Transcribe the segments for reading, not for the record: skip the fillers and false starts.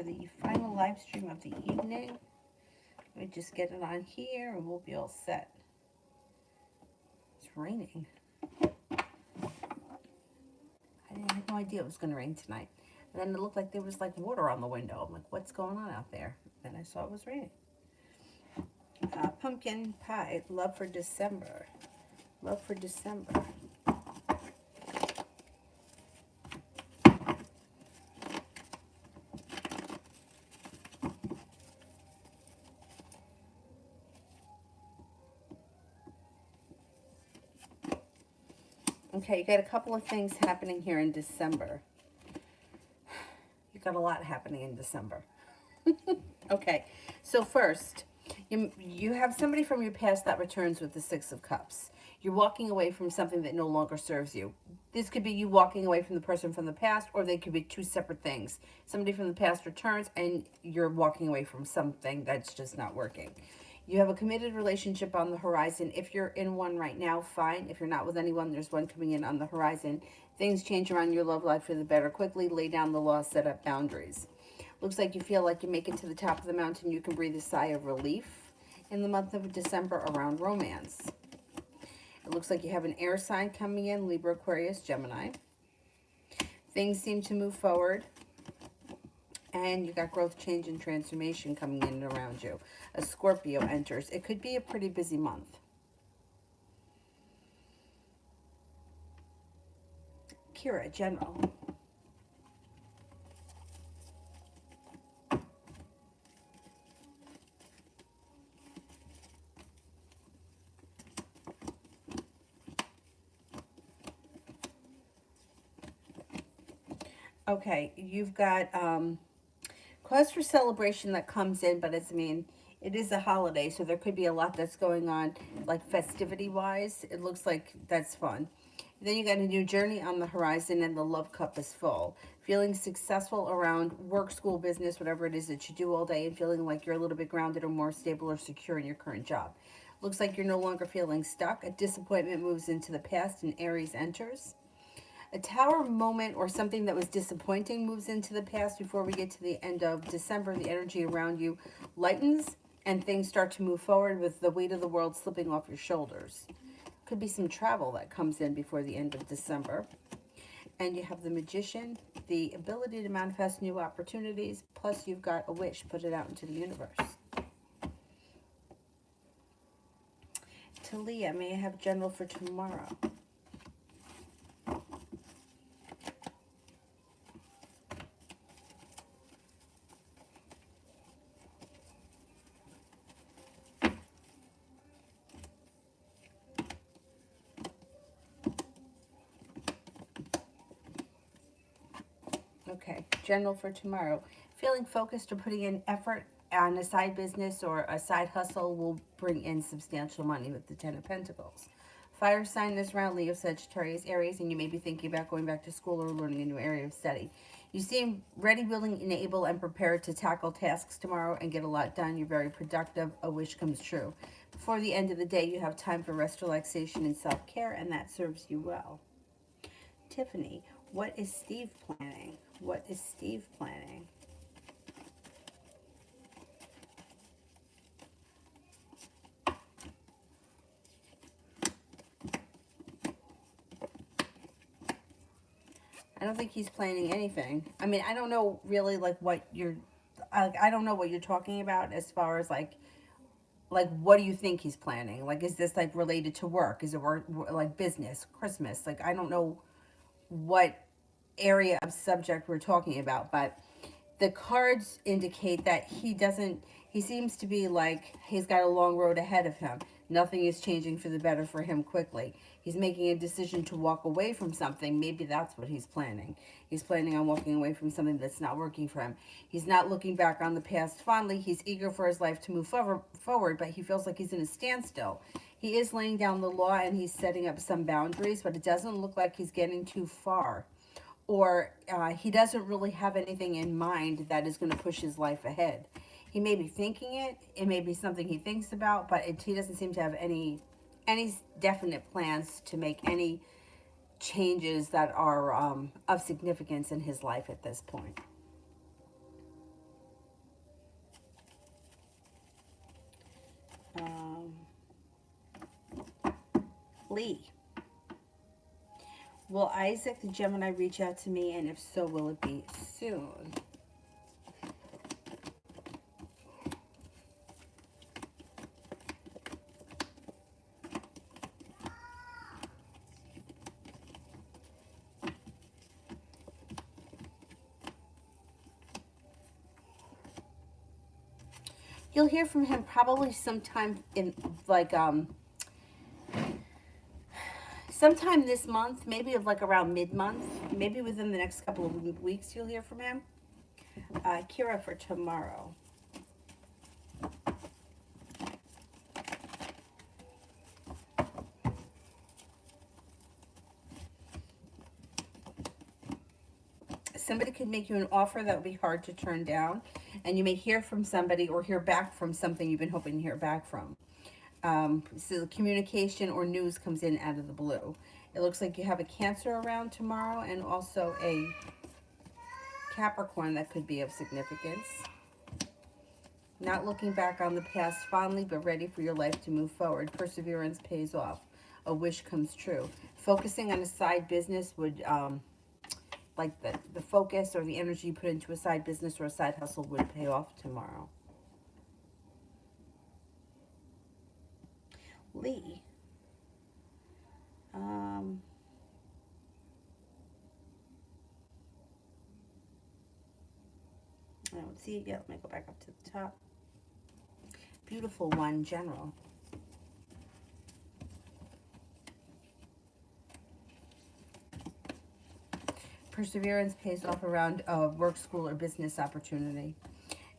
for the final live stream of the evening. Let me just get it on here and we'll be all set. It's raining. I had no idea it was going to rain tonight. And then it looked like there was like water on the window. I'm like, what's going on out there? Then I saw it was raining. Pumpkin pie, love for December. Love for December. Okay, you got a couple of things happening here in December. You got a lot happening in December. Okay, so first, you have somebody from your past that returns with the Six of Cups. You're walking away from something that no longer serves you. This could be you walking away from the person from the past, or they could be two separate things. Somebody from the past returns, and you're walking away from something that's just not working. You have a committed relationship on the horizon. If you're in one right now, fine. If you're not with anyone, there's one coming in on the horizon. Things change around your love life for the better quickly. Lay down the law, set up boundaries. Looks like you feel like you make it to the top of the mountain. You can breathe a sigh of relief in the month of December around romance. It looks like you have an air sign coming in, Libra, Aquarius, Gemini. Things seem to move forward. And you got growth, change, and transformation coming in and around you. A Scorpio enters. It could be a pretty busy month. Kira, general. Okay, you've got cause for celebration that comes in, but it is a holiday, so there could be a lot that's going on, like festivity-wise. It looks like that's fun. Then you got a new journey on the horizon, and the love cup is full. Feeling successful around work, school, business, whatever it is that you do all day, and feeling like you're a little bit grounded or more stable or secure in your current job. Looks like you're no longer feeling stuck. A disappointment moves into the past, and Aries enters. A tower moment or something that was disappointing moves into the past before we get to the end of December. The energy around you lightens and things start to move forward with the weight of the world slipping off your shoulders. Could be some travel that comes in before the end of December. And you have the Magician, the ability to manifest new opportunities, plus you've got a wish, put it out into the universe. Talia, may I have general for tomorrow? Okay, general for tomorrow. Feeling focused or putting in effort on a side business or a side hustle will bring in substantial money with the Ten of Pentacles. Fire sign this round, Leo, Sagittarius, Aries, and you may be thinking about going back to school or learning a new area of study. You seem ready, willing, and able and prepared to tackle tasks tomorrow and get a lot done. You're very productive. A wish comes true. Before the end of the day, you have time for rest, relaxation, and self-care, and that serves you well. Tiffany, what is Steve planning? What is Steve planning? I don't think he's planning anything. I mean, I don't know really like what you're, I don't know what you're talking about as far as like what do you think he's planning? Like, is this like related to work? Is it work, like business, Christmas? Like, I don't know what area of subject we're talking about, but the cards indicate that he seems to be like he's got a long road ahead of him. Nothing is changing for the better for him quickly. He's making a decision to walk away from something. Maybe that's what he's planning. He's planning on walking away from something that's not working for him. He's not looking back on the past fondly. He's eager for his life to move forward, but he feels like he's in a standstill. He is laying down the law and he's setting up some boundaries, but it doesn't look like he's getting too far. Or he doesn't really have anything in mind that is going to push his life ahead. He may be thinking it. It may be something he thinks about, but he doesn't seem to have any definite plans to make any changes that are of significance in his life at this point. Lee. Will Isaac the Gemini reach out to me, and if so, will it be soon? You'll hear from him probably sometime in sometime this month, maybe of like around mid-month, maybe within the next couple of weeks you'll hear from him. Kira for tomorrow. Somebody could make you an offer that would be hard to turn down, and you may hear from somebody or hear back from something you've been hoping to hear back from. So communication or news comes in out of the blue. It looks like you have a Cancer around tomorrow and also a Capricorn that could be of significance. Not looking back on the past fondly, but ready for your life to move forward. Perseverance pays off. A wish comes true. Focusing on a side business would, like the focus or the energy you put into a side business or a side hustle would pay off tomorrow. Lee. I don't see it yet. Let me go back up to the top. Beautiful one, General. Perseverance pays off around work, school, or business opportunity.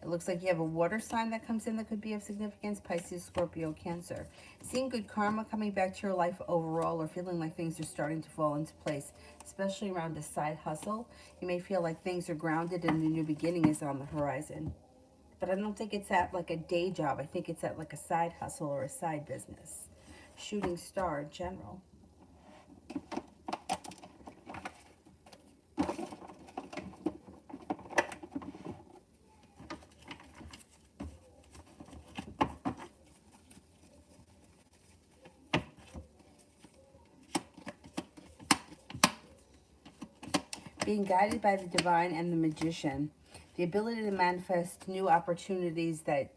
It looks like you have a water sign that comes in that could be of significance. Pisces, Scorpio, Cancer. Seeing good karma coming back to your life overall, or feeling like things are starting to fall into place, especially around a side hustle. You may feel like things are grounded and a new beginning is on the horizon. But I don't think it's at like a day job. I think it's at like a side hustle or a side business. Shooting star, General. Being guided by the divine and the magician. The ability to manifest new opportunities that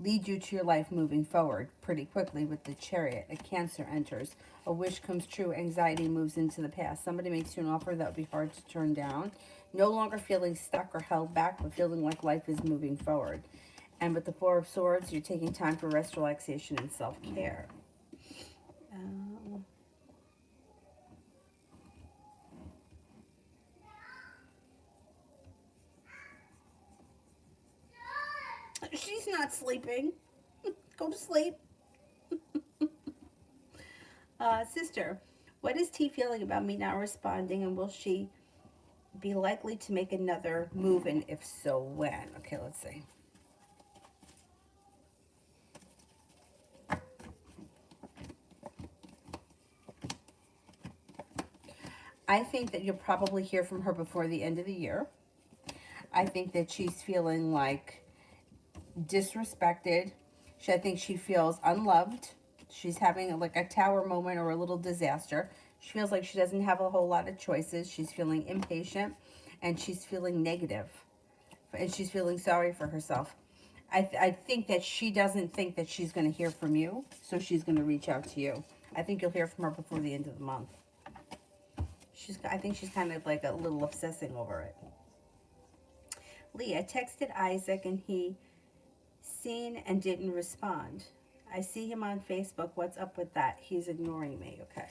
lead you to your life moving forward pretty quickly with the Chariot. A Cancer enters. A wish comes true. Anxiety moves into the past. Somebody makes you an offer that would be hard to turn down. No longer feeling stuck or held back, but feeling like life is moving forward. And with the Four of Swords, you're taking time for rest, relaxation, and self-care. She's not sleeping. Go to sleep. Sister, what is T feeling about me not responding, and will she be likely to make another move, and if so, when? Okay, let's see. I think that you'll probably hear from her before the end of the year. I think that she's feeling like disrespected. I think she feels unloved. She's having like a tower moment or a little disaster. She feels like she doesn't have a whole lot of choices. She's feeling impatient and she's feeling negative. And she's feeling sorry for herself. I think that she doesn't think that she's going to hear from you, so she's going to reach out to you. I think you'll hear from her before the end of the month. I think she's kind of like a little obsessing over it. Lee, I texted Isaac and he seen and didn't respond. I see him on Facebook. What's up with that? He's ignoring me. Okay.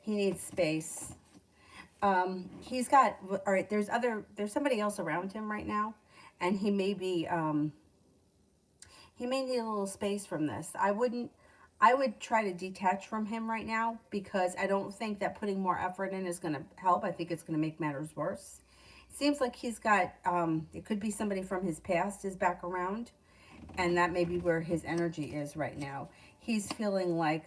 He needs space. He's got, all right, there's somebody else around him right now, and he may be, he may need a little space from this. I would try to detach from him right now, because I don't think that putting more effort in is going to help. I think it's going to make matters worse. Seems like he's got, it could be somebody from his past is back around, and that may be where his energy is right now. He's feeling like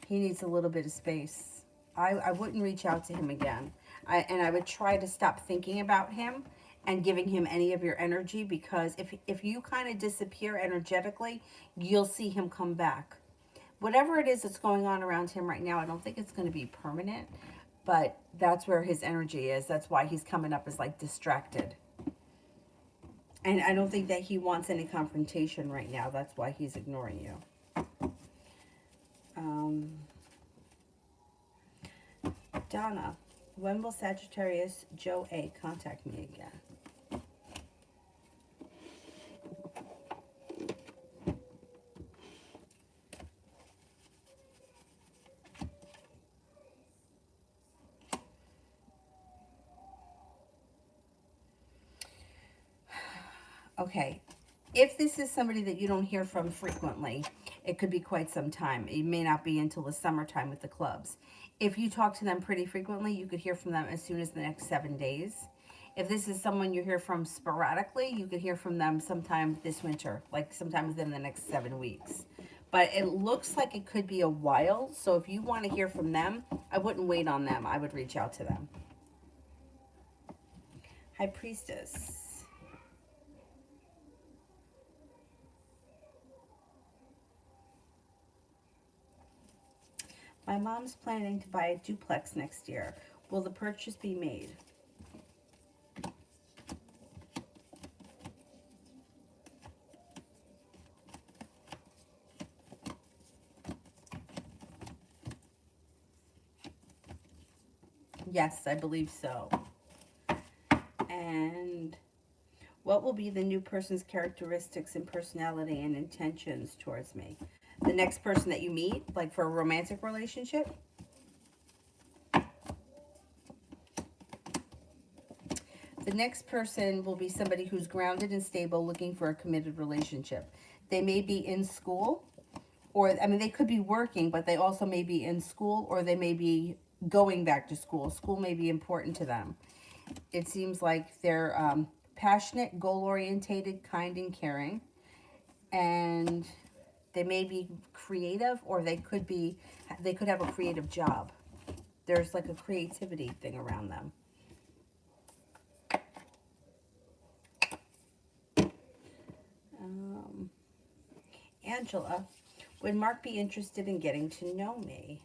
he needs a little bit of space. I wouldn't reach out to him again. And I would try to stop thinking about him and giving him any of your energy, because if you kind of disappear energetically, you'll see him come back. Whatever it is that's going on around him right now, I don't think it's going to be permanent, but that's where his energy is. That's why he's coming up as like distracted. And I don't think that he wants any confrontation right now. That's why he's ignoring you. Donna, when will Sagittarius Joe A contact me again? Okay, if this is somebody that you don't hear from frequently, it could be quite some time. It may not be until the summertime with the clubs. If you talk to them pretty frequently, you could hear from them as soon as the next 7 days. If this is someone you hear from sporadically, you could hear from them sometime this winter, like sometime within the next 7 weeks. But it looks like it could be a while, so if you want to hear from them, I wouldn't wait on them. I would reach out to them. High Priestess. My mom's planning to buy a duplex next year. Will the purchase be made? Yes, I believe so. And what will be the new person's characteristics and personality and intentions towards me? The next person that you meet, like for a romantic relationship? The next person will be somebody who's grounded and stable, looking for a committed relationship. They may be in school, or, I mean, they could be working, but they also may be in school, or they may be going back to school. School may be important to them. It seems like they're passionate, goal-orientated, kind, and caring. And they may be creative, or they could have a creative job. There's like a creativity thing around them. Angela, would Mark be interested in getting to know me?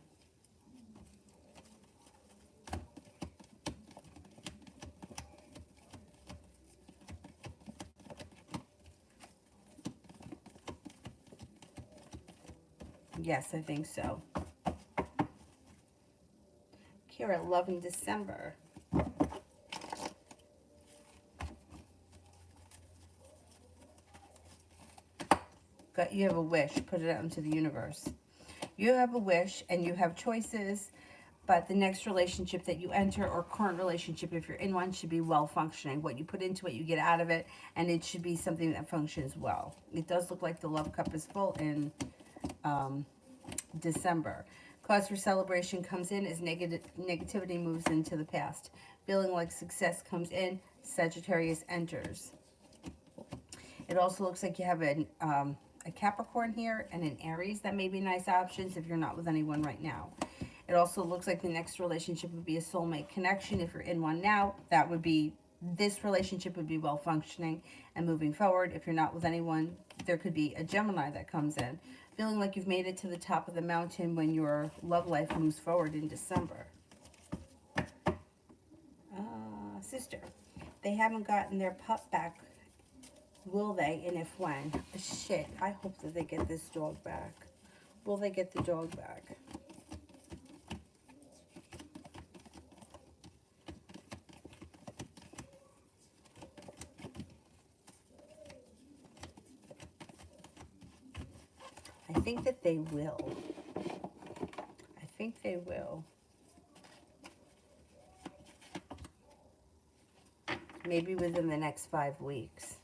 Yes, I think so. Kira, love in December. You have a wish. Put it out into the universe. You have a wish and you have choices, but the next relationship that you enter, or current relationship, if you're in one, should be well functioning. What you put into it, you get out of it, and it should be something that functions well. It does look like the love cup is full in December. Cause for celebration comes in as negativity moves into the past. Feeling like success comes in, Sagittarius enters. It also looks like you have a Capricorn here and an Aries. That may be nice options if you're not with anyone right now. It also looks like the next relationship would be a soulmate connection. If you're in one now, this relationship would be well functioning and moving forward. If you're not with anyone, there could be a Gemini that comes in. Feeling like you've made it to the top of the mountain when your love life moves forward in December. Sister, they haven't gotten their pup back. Will they, and if when? Shit, I hope that they get this dog back. Will they get the dog back? I think that they will. I think they will. Maybe within the next 5 weeks.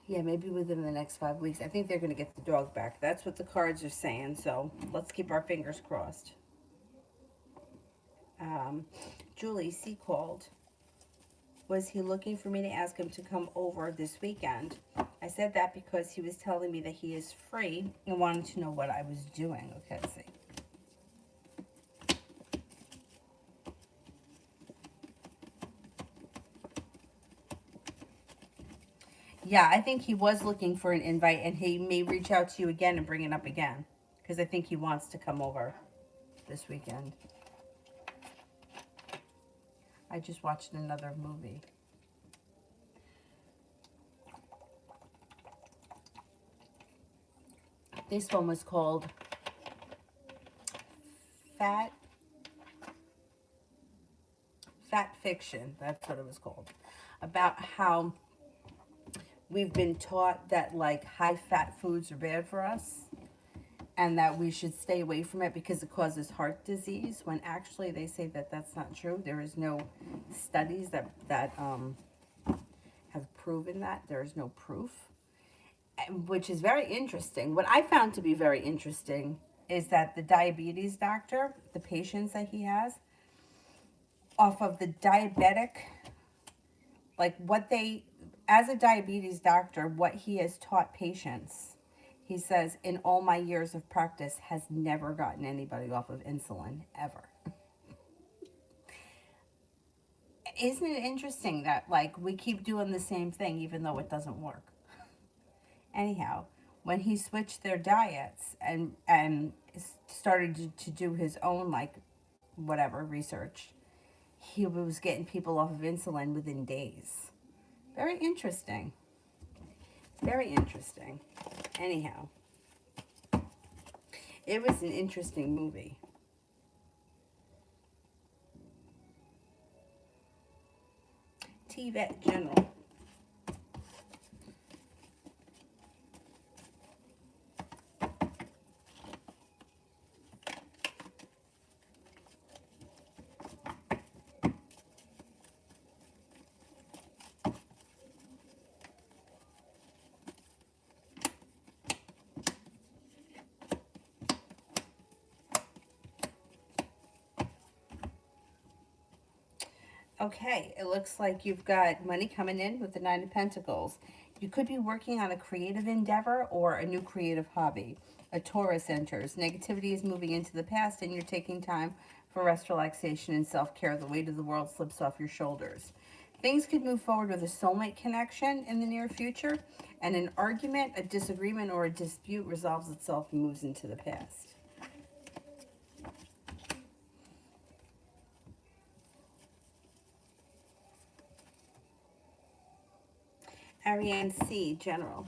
Yeah, maybe within the next 5 weeks. I think they're going to get the dog back. That's what the cards are saying, so let's keep our fingers crossed. Julie C. called. Was he looking for me to ask him to come over this weekend? I said that because he was telling me that he is free and wanted to know what I was doing. Okay, let's see. Yeah, I think he was looking for an invite, and he may reach out to you again and bring it up again, because I think he wants to come over this weekend. I just watched another movie. This one was called Fat Fiction. That's what it was called. About how we've been taught that like high fat foods are bad for us and that we should stay away from it because it causes heart disease, when actually they say that that's not true. There is no studies that have proven that. There is no proof, which is very interesting. What I found to be very interesting is that the diabetes doctor, the patients that he has, off of the diabetic, like what they, as a diabetes doctor, what he has taught patients, he says, in all my years of practice, has never gotten anybody off of insulin, ever. Isn't it interesting that, like, we keep doing the same thing even though it doesn't work? Anyhow, when he switched their diets and started to do his own, like, whatever, research, he was getting people off of insulin within days. Very interesting. Very interesting. Anyhow, it was an interesting movie. T-Vet General. Okay, it looks like you've got money coming in with the Nine of Pentacles. You could be working on a creative endeavor or a new creative hobby. A Taurus enters. Negativity is moving into the past and you're taking time for rest, relaxation, and self-care. The weight of the world slips off your shoulders. Things could move forward with a soulmate connection in the near future, and an argument, a disagreement, or a dispute resolves itself and moves into the past. Ariane C, General.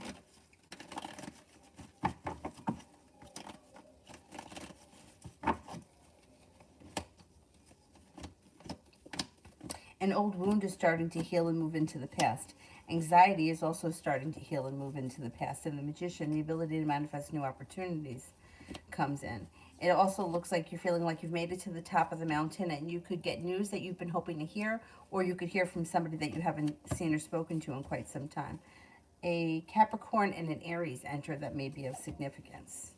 An old wound is starting to heal and move into the past. Anxiety is also starting to heal and move into the past. And the Magician, the ability to manifest new opportunities, comes in. It also looks like you're feeling like you've made it to the top of the mountain, and you could get news that you've been hoping to hear, or you could hear from somebody that you haven't seen or spoken to in quite some time. A Capricorn and an Aries enter that may be of significance.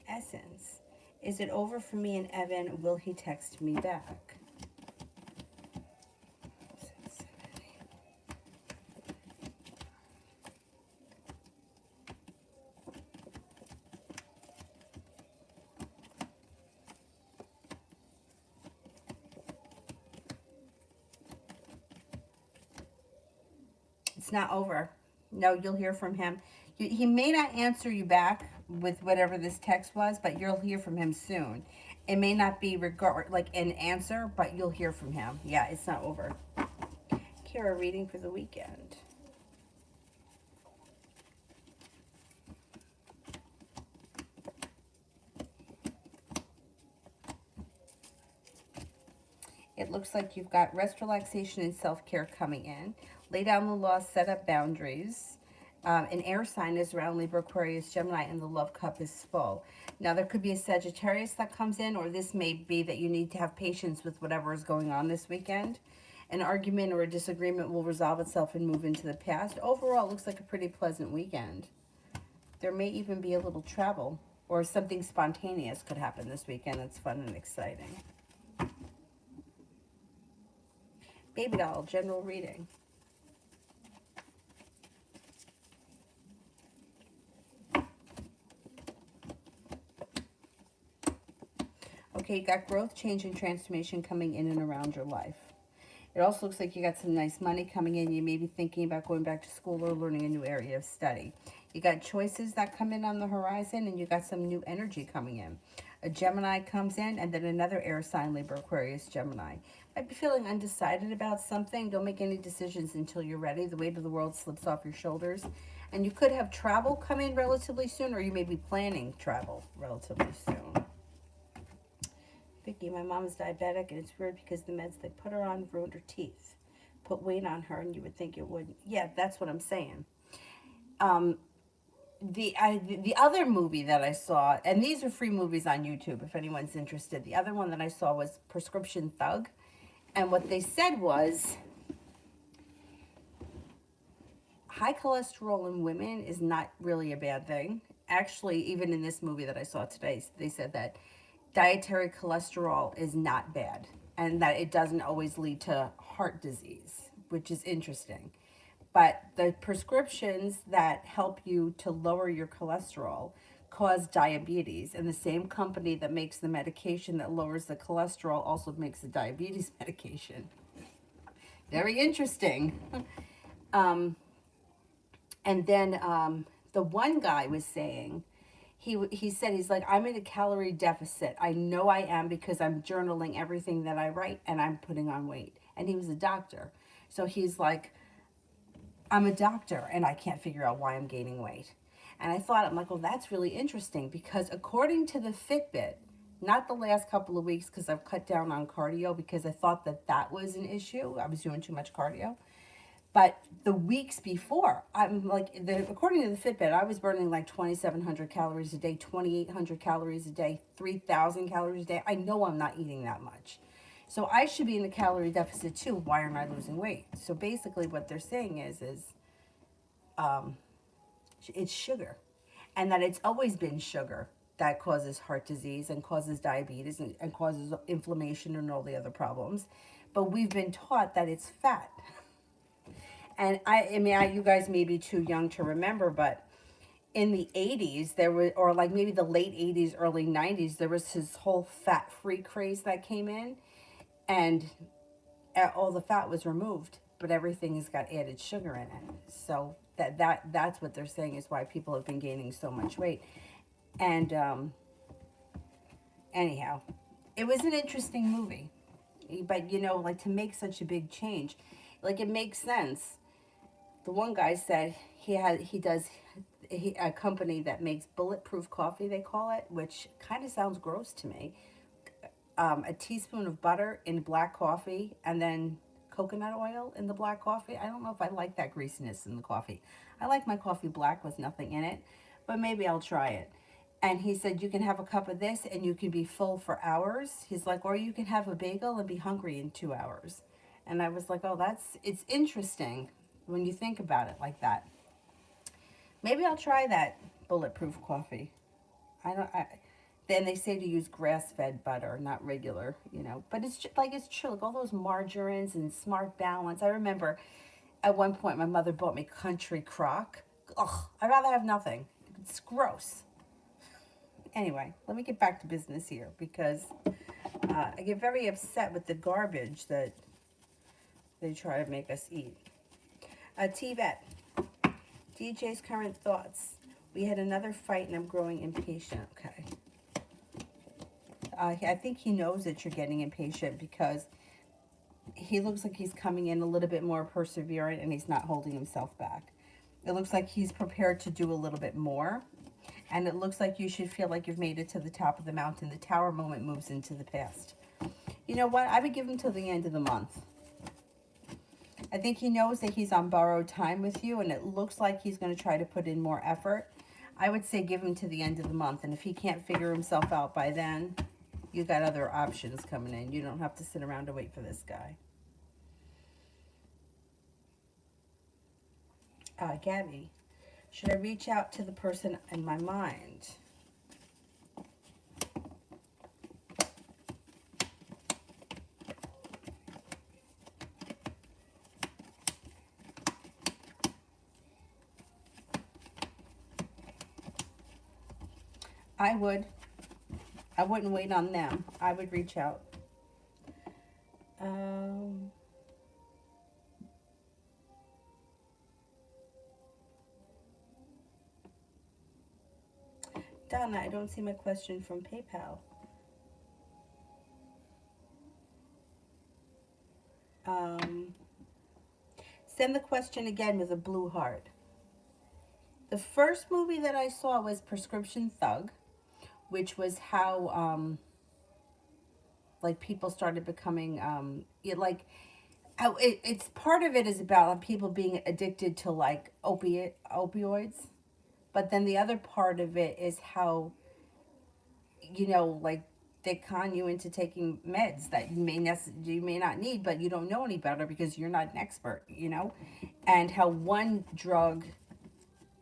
Essence. Is it over for me and Evan? Will he text me back? It's not over. No, you'll hear from him. He may not answer you back with whatever this text was, but you'll hear from him soon. It may not be like an answer, but you'll hear from him. Yeah, it's not over. Kara, reading for the weekend. It looks like you've got rest, relaxation, and self-care coming in. Lay down the law, set up boundaries. An air sign is around Libra, Aquarius, Gemini, and the love cup is full. Now, there could be a Sagittarius that comes in, or this may be that you need to have patience with whatever is going on this weekend. An argument or a disagreement will resolve itself and move into the past. Overall, it looks like a pretty pleasant weekend. There may even be a little travel, or something spontaneous could happen this weekend that's fun and exciting. Baby doll, general reading. Okay, you got growth, change, and transformation coming in and around your life. It also looks like you got some nice money coming in. You may be thinking about going back to school or learning a new area of study. You got choices that come in on the horizon, and you got some new energy coming in. A Gemini comes in, and then another air sign, Libra, Aquarius, Gemini. Might be feeling undecided about something. Don't make any decisions until you're ready. The weight of the world slips off your shoulders. And you could have travel come in relatively soon, or you may be planning travel relatively soon. Vicky, my mom's diabetic, and it's weird because the meds they put her on ruined her teeth. Put weight on her, and you would think it wouldn't. Yeah, that's what I'm saying. The other movie that I saw, and these are free movies on YouTube if anyone's interested. The other one that I saw was Prescription Thug, and what they said was high cholesterol in women is not really a bad thing. Actually, even in this movie that I saw today, they said that dietary cholesterol is not bad, and that it doesn't always lead to heart disease, which is interesting. But the prescriptions that help you to lower your cholesterol cause diabetes, and the same company that makes the medication that lowers the cholesterol also makes the diabetes medication. Very interesting. And then the one guy was saying, he said, he's like, I'm in a calorie deficit. I know I am because I'm journaling everything that I write and I'm putting on weight. And he was a doctor. So he's like, I'm a doctor and I can't figure out why I'm gaining weight. And I thought, I'm like, well, that's really interesting because according to the Fitbit, not the last couple of weeks because I've cut down on cardio because I thought that that was an issue. I was doing too much cardio. But the weeks before, I'm like, according to the Fitbit, I was burning like 2,700 calories a day, 2,800 calories a day, 3,000 calories a day. I know I'm not eating that much. So I should be in a calorie deficit too. Why aren't I losing weight? So basically what they're saying is it's sugar. And that it's always been sugar that causes heart disease and causes diabetes and causes inflammation and all the other problems. But we've been taught that it's fat. And I mean, you guys may be too young to remember, but in the 80s, there was, or like maybe the late 80s, early 90s, there was this whole fat-free craze that came in, and all the fat was removed, but everything has got added sugar in it. So that's what they're saying is why people have been gaining so much weight. And anyhow, it was an interesting movie, but you know, like to make such a big change, like it makes sense. The one guy said he does a company that makes bulletproof coffee, they call it, which kind of sounds gross to me. A teaspoon of butter in black coffee and then coconut oil in the black coffee. I don't know if I like that greasiness in the coffee. I like my coffee black with nothing in it, but maybe I'll try it. And he said, you can have a cup of this and you can be full for hours. He's like, or you can have a bagel and be hungry in 2 hours. And I was like, oh, it's interesting when you think about it like that. Maybe I'll try that bulletproof coffee. Then they say to use grass-fed butter, not regular, you know. But it's just, like, it's true. Like all those margarines and Smart Balance. I remember at one point my mother bought me Country Crock. Ugh, I'd rather have nothing. It's gross. Anyway, let me get back to business here because I get very upset with the garbage that they try to make us eat. T-Vet, DJ's current thoughts. We had another fight and I'm growing impatient. Okay. I think he knows that you're getting impatient because he looks like he's coming in a little bit more perseverant and he's not holding himself back. It looks like he's prepared to do a little bit more. And it looks like you should feel like you've made it to the top of the mountain. The tower moment moves into the past. You know what? I would give him till the end of the month. I think he knows that he's on borrowed time with you, and it looks like he's going to try to put in more effort. I would say give him to the end of the month, and if he can't figure himself out by then, you got other options coming in. You don't have to sit around and wait for this guy. Gabby, should I reach out to the person in my mind? I would. I wouldn't wait on them. I would reach out. Donna, I don't see my question from PayPal. Send the question again with a blue heart. The first movie that I saw was Prescription Thug, which was how like people started becoming it's part of it is about people being addicted to like opioids, but then the other part of it is how like they con you into taking meds that you may not need, but you don't know any better because you're not an expert, and how one drug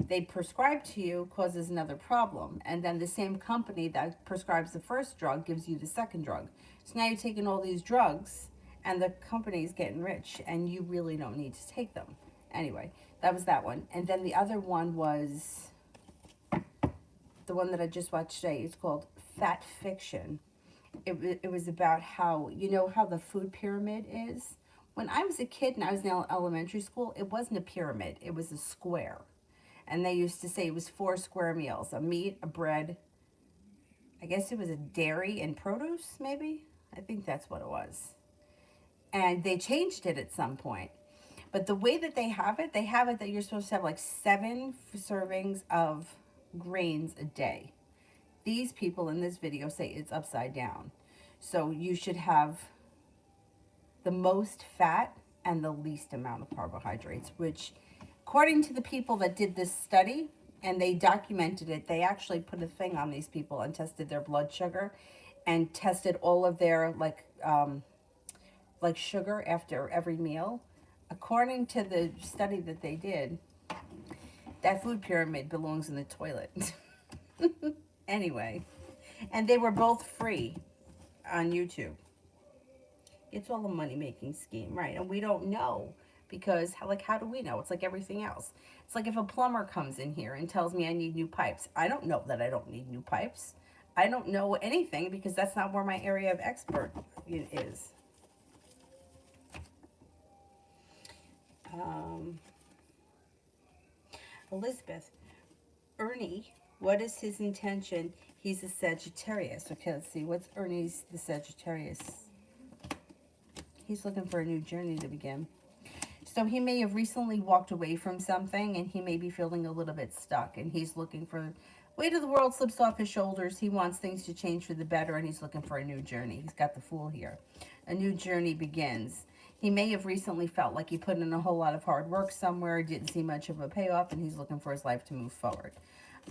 they prescribe to you causes another problem, and then the same company that prescribes the first drug gives you the second drug. So now you're taking all these drugs and the company's getting rich and you really don't need to take them. Anyway, that was that one. And then the other one was the one that I just watched today. It's called Fat Fiction. It was about how, how the food pyramid is. When I was a kid and I was in elementary school, it wasn't a pyramid, it was a square. And they used to say it was 4 square meals, a meat, a bread, I guess it was a dairy and produce, maybe? I think that's what it was. And they changed it at some point. But the way that they have it that you're supposed to have like 7 servings of grains a day. These people in this video say it's upside down. So you should have the most fat and the least amount of carbohydrates, which according to the people that did this study, and they documented it, they actually put a thing on these people and tested their blood sugar and tested all of their like sugar after every meal. According to the study that they did, that food pyramid belongs in the toilet. Anyway, and they were both free on YouTube. It's all a money-making scheme, right? And we don't know because, how do we know? It's like everything else. It's like if a plumber comes in here and tells me I need new pipes. I don't know that I don't need new pipes. I don't know anything because that's not where my area of expert is. Elizabeth, Ernie, what is his intention? He's a Sagittarius. Okay, let's see. What's Ernie's the Sagittarius? He's looking for a new journey to begin. So he may have recently walked away from something and he may be feeling a little bit stuck and he's looking for weight of the world slips off his shoulders. He wants things to change for the better and he's looking for a new journey. He's got the Fool here. A new journey begins. He may have recently felt like he put in a whole lot of hard work somewhere, didn't see much of a payoff, and he's looking for his life to move forward.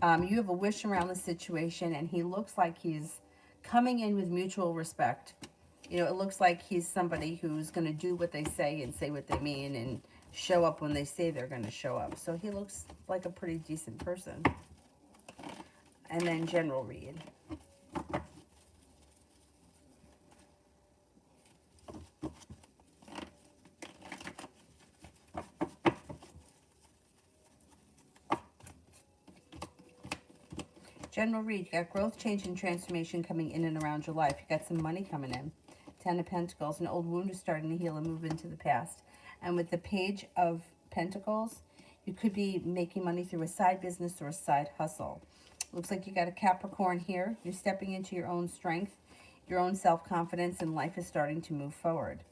You have a wish around the situation, and he looks like he's coming in with mutual respect. It looks like he's somebody who's going to do what they say and say what they mean and show up when they say they're going to show up. So he looks like a pretty decent person. And then general read. General read, you got growth, change, and transformation coming in and around your life. You got some money coming in. 10 of Pentacles, an old wound is starting to heal and move into the past. And with the Page of Pentacles, you could be making money through a side business or a side hustle. Looks like you got a Capricorn here. You're stepping into your own strength, your own self-confidence, and life is starting to move forward.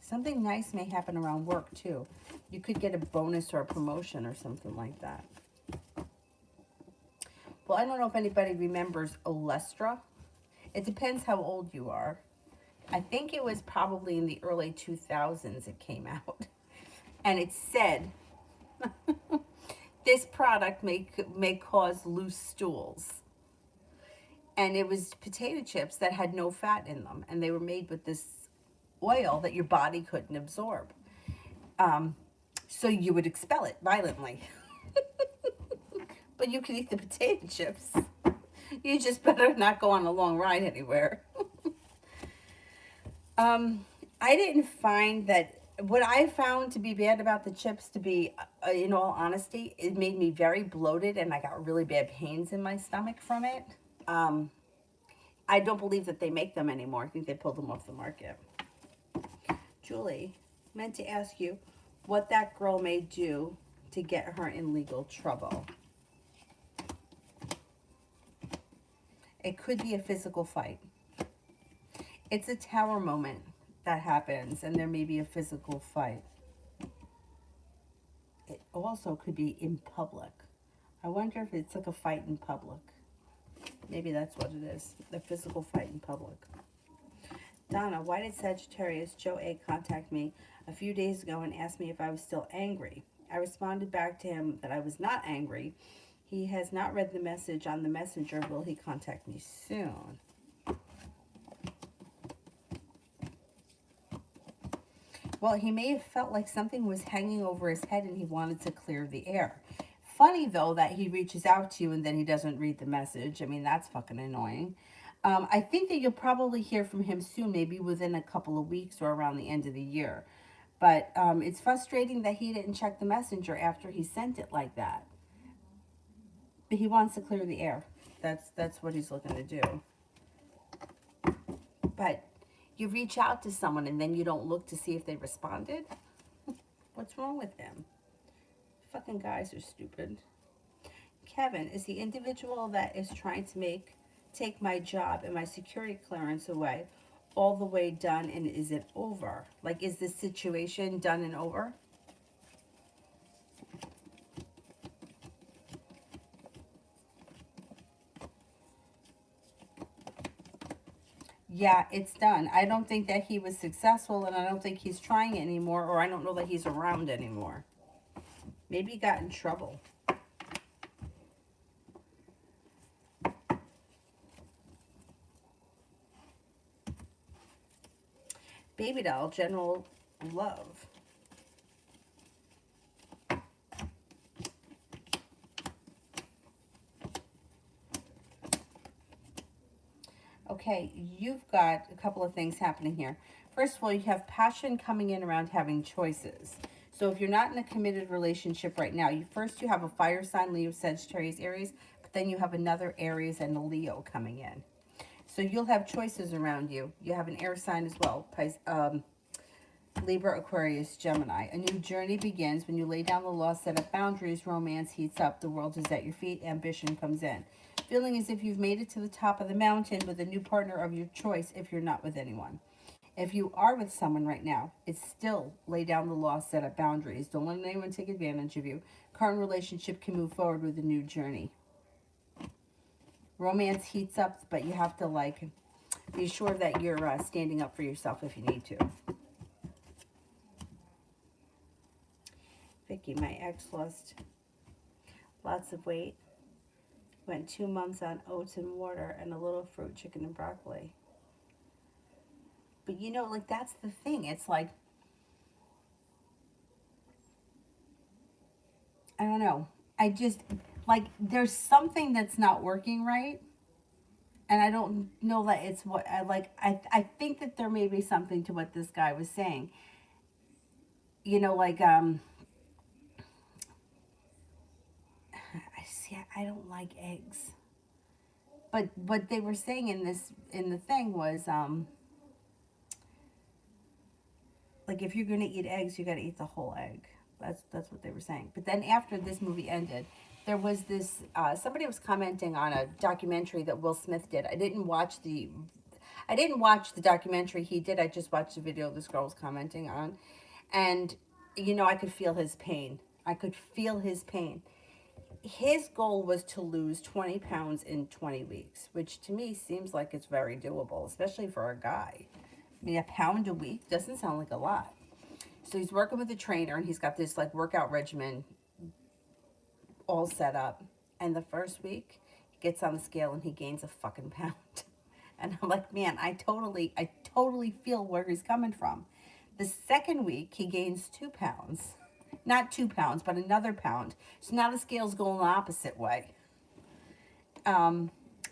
Something nice may happen around work, too. You could get a bonus or a promotion or something like that. Well, I don't know if anybody remembers Olestra. It depends how old you are. I think it was probably in the early 2000s it came out. And it said, this product may cause loose stools. And it was potato chips that had no fat in them. And they were made with this oil that your body couldn't absorb. So you would expel it violently. But you can eat the potato chips. You just better not go on a long ride anywhere. I didn't find that, what I found to be bad about the chips, to be, in all honesty, it made me very bloated and I got really bad pains in my stomach from it. I don't believe that they make them anymore. I think they pulled them off the market. Julie, meant to ask you what that girl may do to get her in legal trouble. It could be a physical fight. It's a tower moment that happens, and there may be a physical fight. It also could be in public. I wonder if it's like a fight in public. Maybe that's what it is, the physical fight in public. Donna, why did Sagittarius Joe A contact me a few days ago and ask me if I was still angry? I responded back to him that I was not angry. He has not read the message on the messenger. Will he contact me soon? Well, he may have felt like something was hanging over his head and he wanted to clear the air. Funny, though, that he reaches out to you and then he doesn't read the message. I mean, that's fucking annoying. I think that you'll probably hear from him soon, maybe within a couple of weeks or around the end of the year. But it's frustrating that he didn't check the messenger after he sent it like that. But he wants to clear the air. That's what he's looking to do. But you reach out to someone and then you don't look to see if they responded? What's wrong with him? Fucking guys are stupid. Kevin, is the individual that is trying to take my job and my security clearance away all the way done, and is it over? Like, is this situation done and over? Yeah, it's done. I don't think that he was successful, and I don't think he's trying anymore, or I don't know that he's around anymore. Maybe he got in trouble. Baby doll, general love. Okay, you've got a couple of things happening here. First of all, you have passion coming in around having choices. So if you're not in a committed relationship right now, you have a fire sign, Leo, Sagittarius, Aries, but then you have another Aries and a Leo coming in. So you'll have choices around you. You have an air sign as well, Libra, Aquarius, Gemini. A new journey begins when you lay down the law, set up boundaries, romance heats up, the world is at your feet, ambition comes in. Feeling as if you've made it to the top of the mountain with a new partner of your choice if you're not with anyone. If you are with someone right now, it's still lay down the law, set up boundaries. Don't let anyone take advantage of you. Current relationship can move forward with a new journey. Romance heats up, but you have to be sure that you're standing up for yourself if you need to. Vicky, my ex lost lots of weight. Went 2 months on oats and water and a little fruit, chicken, and broccoli. But that's the thing. It's like, I don't know. I just, there's something that's not working right. And I don't know that it's what, I think that there may be something to what this guy was saying. I don't like eggs. But what they were saying in the thing was, if you're gonna eat eggs, you gotta eat the whole egg. That's what they were saying. But then after this movie ended, there was this somebody was commenting on a documentary that Will Smith did. I didn't watch the documentary he did. I just watched the video this girl was commenting on, and I could feel his pain. His goal was to lose 20 pounds in 20 weeks, which to me seems like it's very doable, especially for a guy. I mean, a pound a week doesn't sound like a lot. So he's working with a trainer, and he's got this like workout regimen all set up. And the first week, he gets on the scale and he gains a fucking pound. And I'm like, man, I totally feel where he's coming from. The second week, he gains 2 pounds. Not 2 pounds, but another pound. So now the scale's going the opposite way.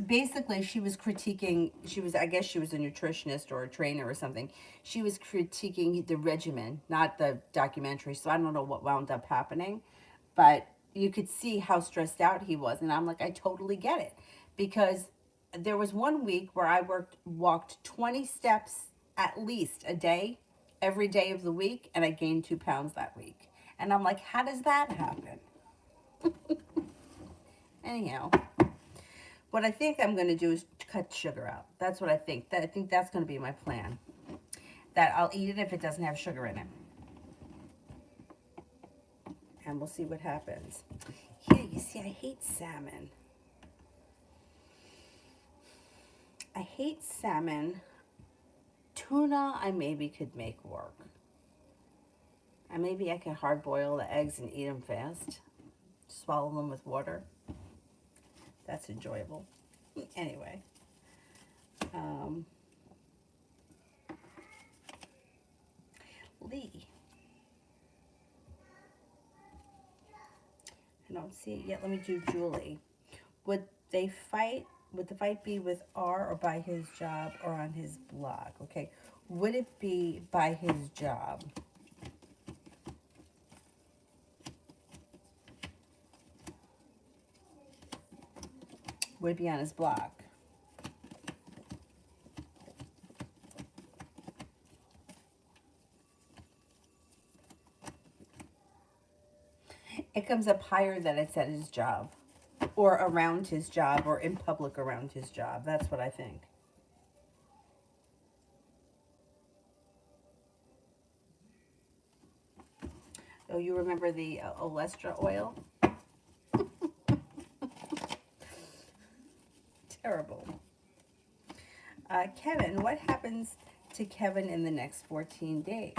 Basically, she was critiquing, I guess she was a nutritionist or a trainer or something. She was critiquing the regimen, not the documentary. So I don't know what wound up happening, but you could see how stressed out he was. And I'm like, I totally get it, because there was one week where I walked 20 steps at least a day, every day of the week, and I gained 2 pounds that week. And I'm like, how does that happen? Anyhow, what I think I'm going to do is cut sugar out. That's what I think. I think that's going to be my plan. That I'll eat it if it doesn't have sugar in it. And we'll see what happens. Here, you see, I hate salmon. I hate salmon. Tuna, I maybe could make work. And maybe I can hard boil the eggs and eat them fast. Swallow them with water. That's enjoyable. Anyway. Lee. I don't see it yet. Let me do Julie. Would the fight be with R or by his job or on his blog? Okay. Would it be by his job? Would it be on his blog? It comes up higher that it's at his job, or around his job, or in public around his job. That's what I think. Oh, you remember the Olestra oil? Terrible. Kevin, what happens to Kevin in the next 14 days?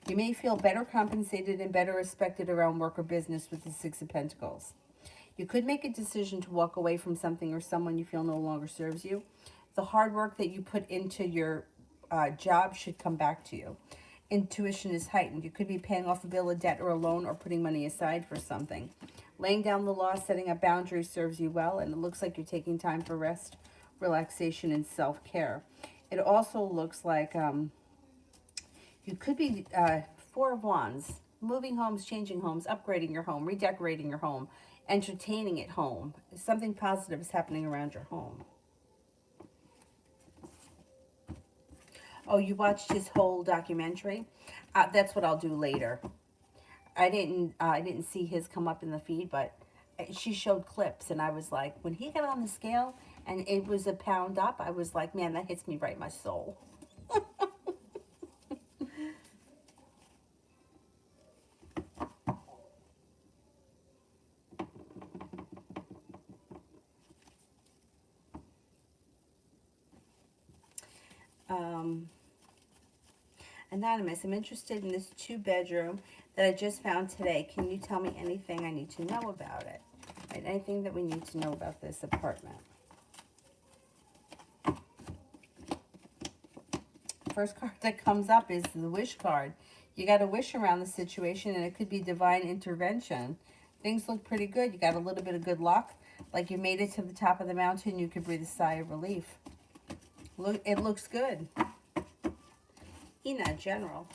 You may feel better compensated and better respected around work or business with the Six of Pentacles. You could make a decision to walk away from something or someone you feel no longer serves you. The hard work that you put into your job should come back to you. Intuition is heightened. You could be paying off a bill, a debt, or a loan, or putting money aside for something. Laying down the law, setting up boundaries serves you well, and it looks like you're taking time for rest, relaxation, and self-care. It also looks like you could be Four of Wands, moving homes, changing homes, upgrading your home, redecorating your home, entertaining at home. Something positive is happening around your home. Oh, you watched his whole documentary? That's what I'll do later. I didn't see his come up in the feed, but she showed clips, and I was like, when he got on the scale and it was a pound up, I was like, man, that hits me right in my soul. Anonymous, I'm interested in this 2-bedroom that I just found today. Can you tell me anything I need to know about it? Right, anything that we need to know about this apartment? First card that comes up is the wish card. You got to wish around the situation, and it could be divine intervention. Things look pretty good. You got a little bit of good luck. Like you made it to the top of the mountain, you could breathe a sigh of relief. Look, it looks good. Ina, general.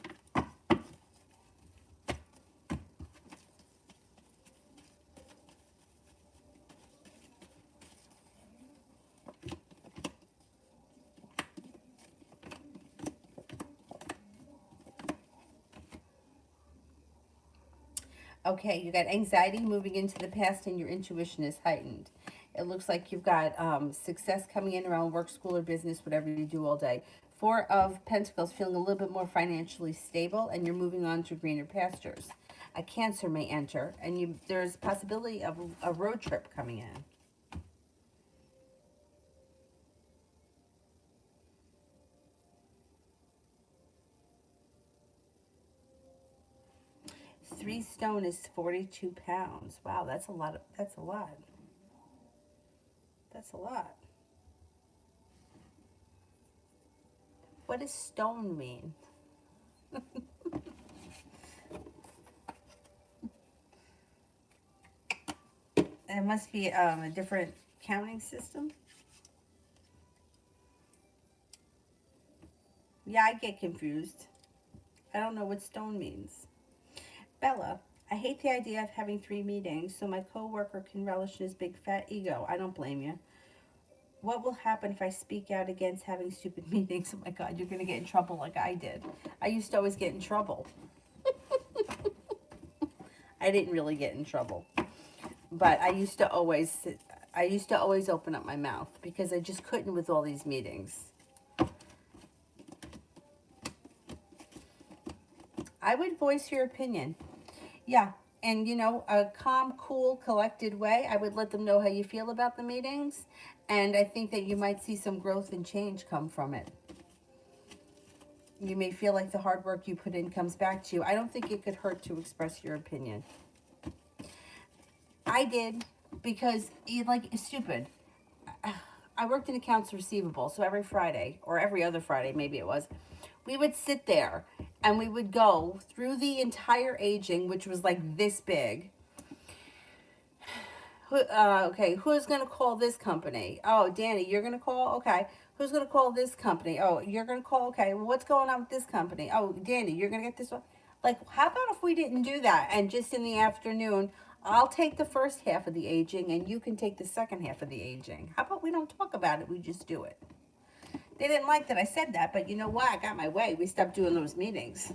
Okay, you got anxiety moving into the past, and your intuition is heightened. It looks like you've got success coming in around work, school, or business, whatever you do all day. 4 of Pentacles, feeling a little bit more financially stable, and you're moving on to greener pastures. A Cancer may enter, and there's possibility of a road trip coming in. 3 stone is 42 pounds. Wow, that's a lot. That's a lot. That's a lot. What does stone mean? It must be a different counting system. Yeah, I get confused. I don't know what stone means. Bella, I hate the idea of having 3 meetings so my coworker can relish in his big fat ego. I don't blame you. What will happen if I speak out against having stupid meetings? Oh my God, you're going to get in trouble like I did. I used to always get in trouble. I didn't really get in trouble, but I used to always open up my mouth because I just couldn't with all these meetings. I would voice your opinion. Yeah, and you know, a calm, cool, collected way. I would let them know how you feel about the meetings, and I think that you might see some growth and change come from it. You may feel like the hard work you put in comes back to you. I don't think it could hurt to express your opinion. I did, because it's stupid. I worked in accounts receivable, so every Friday, or every other Friday, maybe it was, we would sit there and we would go through the entire aging, which was like this big. Okay, who's going to call this company? Oh, Danny, you're going to call? Okay. Who's going to call this company? Oh, you're going to call? Okay. Well, what's going on with this company? Oh, Danny, you're going to get this one? Like, how about if we didn't do that and just in the afternoon, I'll take the first half of the aging and you can take the second half of the aging. How about we don't talk about it, we just do it? They didn't like that I said that, but you know what? I got my way. We stopped doing those meetings.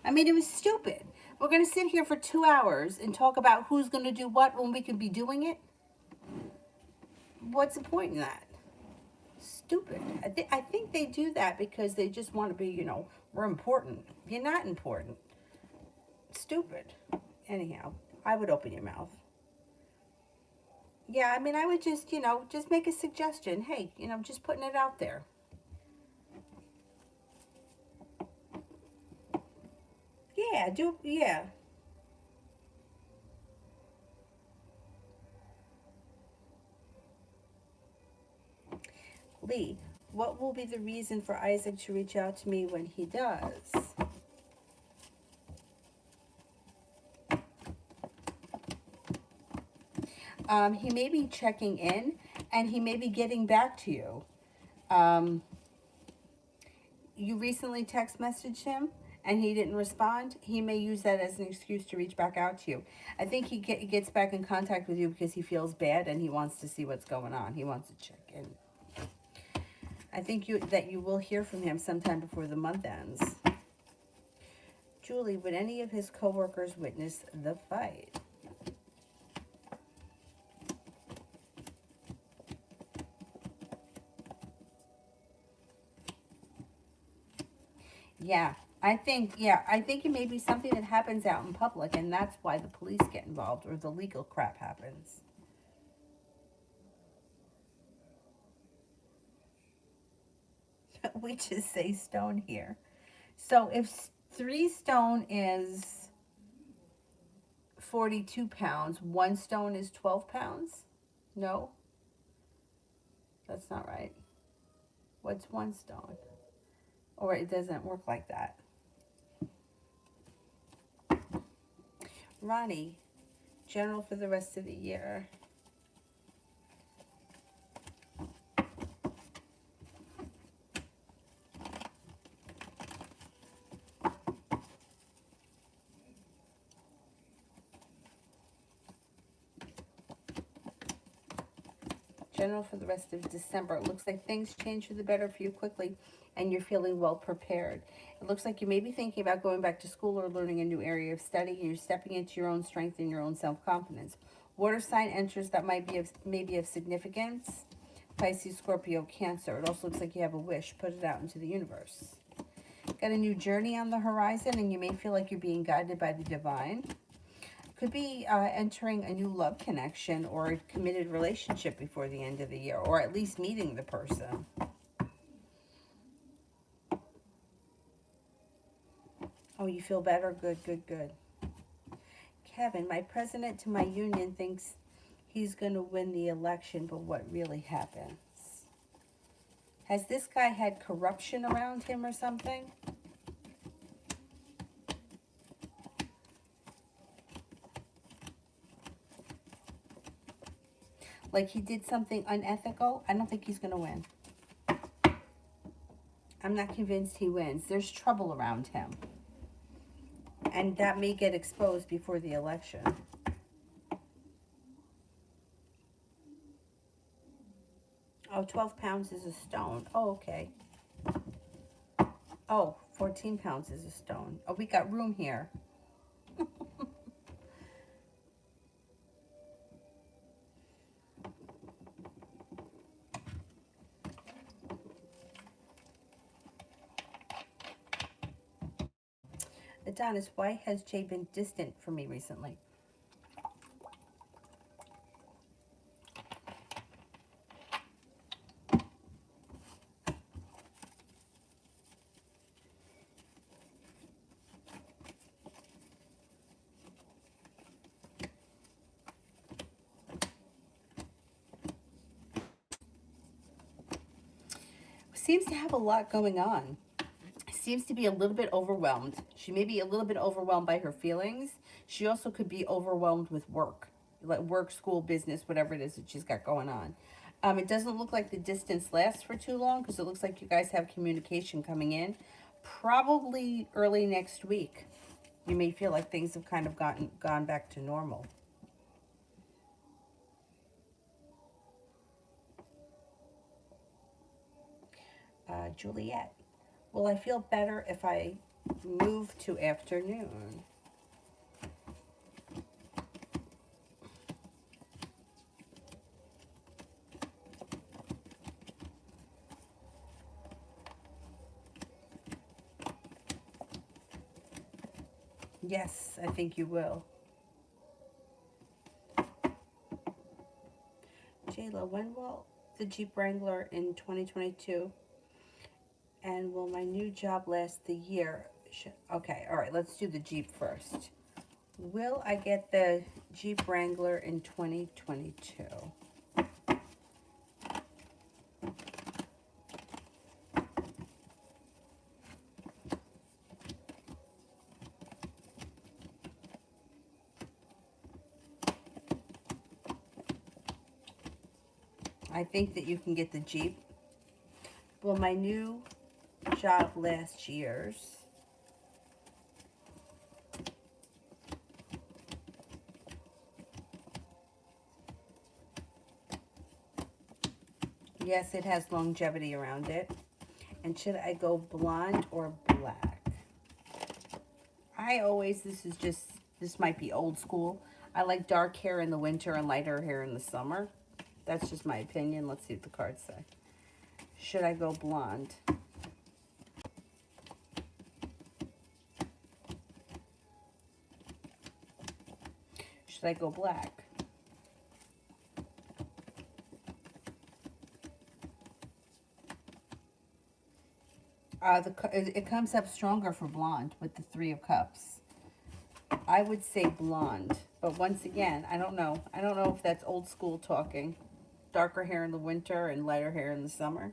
I mean, it was stupid. We're going to sit here for 2 hours and talk about who's going to do what when we could be doing it? What's the point in that? Stupid. I think they do that because they just want to be, you know, we're important. You're not important. Stupid. Anyhow, I would open your mouth. Yeah, I mean, I would just, you know, just make a suggestion. Hey, you know, just putting it out there. Yeah. Lee, what will be the reason for Isaac to reach out to me when he does? He may be checking in and he may be getting back to you. You recently text messaged him and he didn't respond. He may use that as an excuse to reach back out to you. I think he gets back in contact with you because he feels bad and he wants to see what's going on. He wants to check in. I think that you will hear from him sometime before the month ends. Julie, would any of his coworkers witness the fight? Yeah, I think it may be something that happens out in public, and that's why the police get involved or the legal crap happens. We just say stone here. So if 3 stone is 42 pounds, 1 stone is 12 pounds? No, that's not right. What's 1 stone? Or it doesn't work like that. Ronnie, general for the rest of the year. General for the rest of December. It looks like things change for the better for you quickly and you're feeling well prepared. It looks like you may be thinking about going back to school or learning a new area of study, and you're stepping into your own strength and your own self-confidence. Water sign enters that may be of significance. Pisces, Scorpio, Cancer. It also looks like you have a wish. Put it out into the universe. Got a new journey on the horizon, and you may feel like you're being guided by the divine. Could be entering a new love connection or a committed relationship before the end of the year, or at least meeting the person. Oh, you feel better? Good. Kevin, my president to my union thinks he's going to win the election, but what really happens? Has this guy had corruption around him or something? Like he did something unethical? I don't think he's going to win. I'm not convinced he wins. There's trouble around him. And that may get exposed before the election. Oh, 12 pounds is a stone. Oh, okay. Oh, 14 pounds is a stone. Oh, we got room here. Adonis, why has Jay been distant from me recently? Seems to have a lot going on. Seems to be a little bit overwhelmed. She may be a little bit overwhelmed by her feelings. She also could be overwhelmed with work, like work, school, business, whatever it is that she's got going on. It doesn't look like the distance lasts for too long because it looks like you guys have communication coming in. Probably early next week, you may feel like things have kind of gone back to normal. Juliet, will I feel better if I move to afternoon? Yes, I think you will. Jayla, when will the Jeep Wrangler in 2022? And will my new job last the year? Okay, all right, let's do the Jeep first. Will I get the Jeep Wrangler in 2022? I think that you can get the Jeep. Will my new job last year's? Yes, it has longevity around it. And should I go blonde or black? This might be old school. I like dark hair in the winter and lighter hair in the summer. That's just my opinion. Let's see what the cards say. Should I go blonde? Should I go black? It comes up stronger for blonde with the 3 of Cups. I would say blonde, but once again, I don't know. I don't know if that's old school talking. Darker hair in the winter and lighter hair in the summer.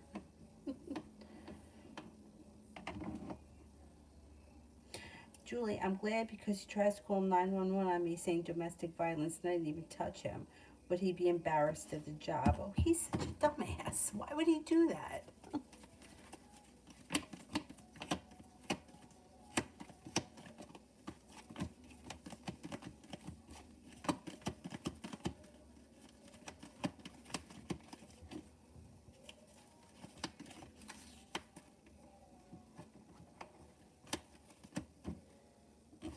Julie, I'm glad because he tries to call 911 on me saying domestic violence and I didn't even touch him. Would he be embarrassed at the job? Oh, he's such a dumbass. Why would he do that?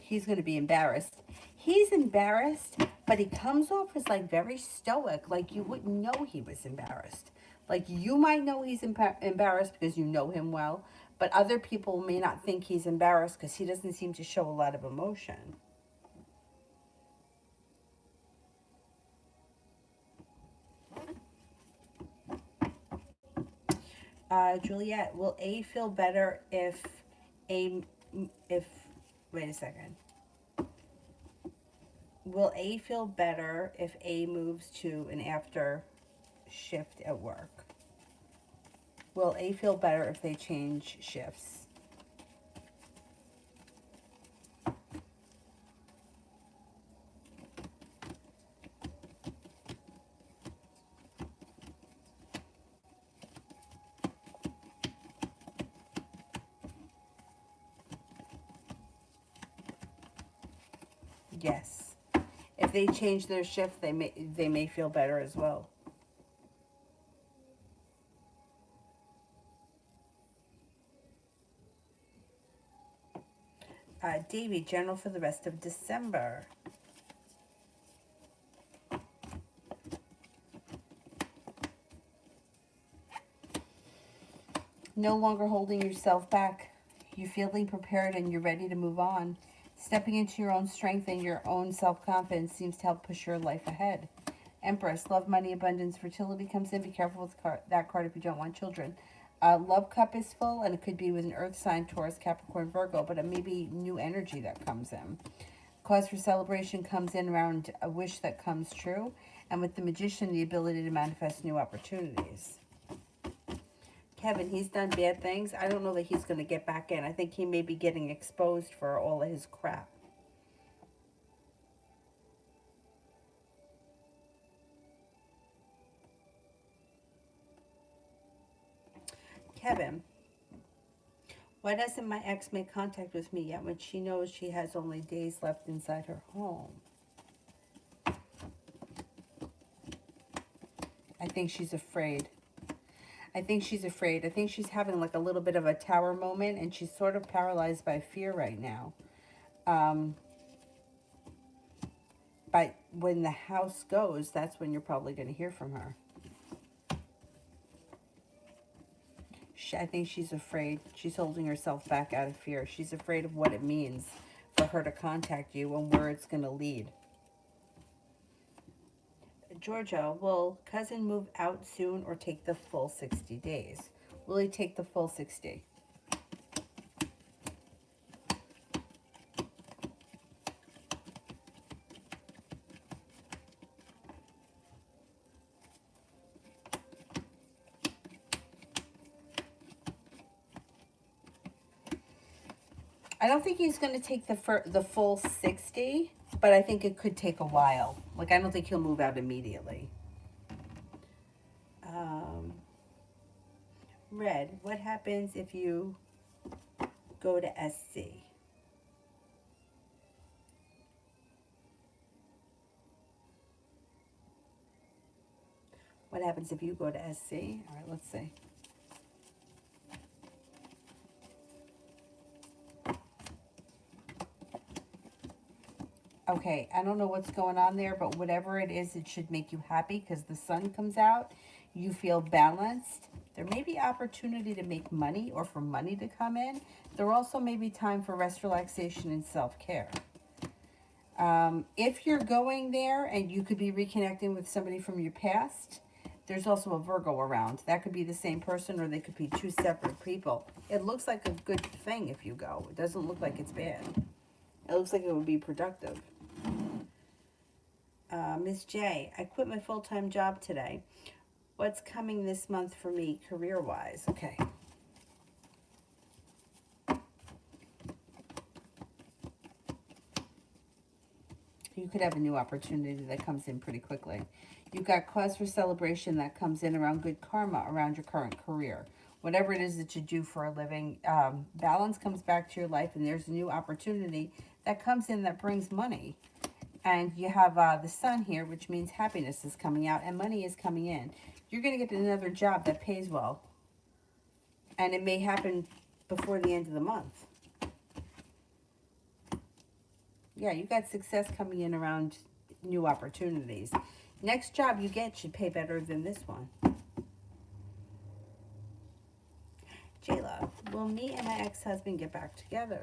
He's going to be embarrassed. He's embarrassed, but he comes off as like very stoic. Like you wouldn't know he was embarrassed. Like you might know he's embarrassed because you know him well, but other people may not think he's embarrassed because he doesn't seem to show a lot of emotion. Juliet, will A feel better if, wait a second. Will A feel better if A moves to an after shift at work? Will A feel better if they change shifts? Yes. If they change their shift, they may feel better as well. Davy, general for the rest of December. No longer holding yourself back. You're feeling prepared and you're ready to move on. Stepping into your own strength and your own self-confidence seems to help push your life ahead. Empress, love, money, abundance, fertility comes in. Be careful with that card if you don't want children. Love cup is full, and it could be with an earth sign, Taurus, Capricorn, Virgo, but it may be new energy that comes in. Cause for celebration comes in around a wish that comes true, and with the magician, the ability to manifest new opportunities. Kevin, he's done bad things. I don't know that he's going to get back in. I think he may be getting exposed for all of his crap. Kevin, why doesn't my ex make contact with me yet when she knows she has only days left inside her home? I think she's afraid. I think she's afraid. I think she's having like a little bit of a tower moment, and she's sort of paralyzed by fear right now. But when the house goes, that's when you're probably going to hear from her. I think she's afraid. She's holding herself back out of fear. She's afraid of what it means for her to contact you and where it's going to lead. Georgia, will cousin move out soon or take the full 60 days? Will he take the full 60? I don't think he's going to take the full 60, but I think it could take a while. Like, I don't think he'll move out immediately. Red, what happens if you go to SC? What happens if you go to SC? All right, let's see. Okay, I don't know what's going on there, but whatever it is, it should make you happy because the sun comes out. You feel balanced. There may be opportunity to make money or for money to come in. There also may be time for rest, relaxation, and self-care. If you're going there and you could be reconnecting with somebody from your past, there's also a Virgo around. That could be the same person or they could be two separate people. It looks like a good thing if you go. It doesn't look like it's bad. It looks like it would be productive. Miss J, I quit my full-time job today. What's coming this month for me career-wise? Okay. You could have a new opportunity that comes in pretty quickly. You've got cause for celebration that comes in around good karma around your current career. Whatever it is that you do for a living, balance comes back to your life, and there's a new opportunity that comes in that brings money. And you have the sun here, which means happiness is coming out and money is coming in. You're going to get another job that pays well. And it may happen before the end of the month. Yeah, you got success coming in around new opportunities. Next job you get should pay better than this one. J-Love, will me and my ex-husband get back together?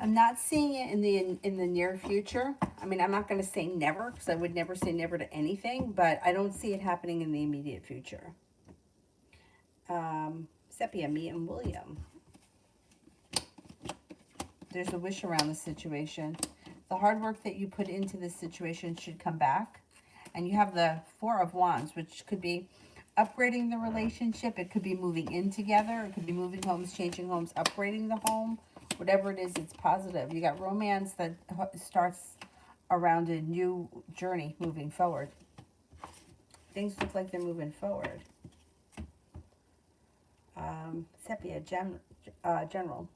I'm not seeing it in the near future. I mean, I'm not going to say never, because I would never say never to anything, but I don't see it happening in the immediate future. Sepia, me and William. There's a wish around the situation. The hard work that you put into this situation should come back. And you have the Four of Wands, which could be upgrading the relationship. It could be moving in together. It could be moving homes, changing homes, upgrading the home. Whatever it is, it's positive. You got romance that starts around a new journey moving forward. Things look like they're moving forward. Sepia, General.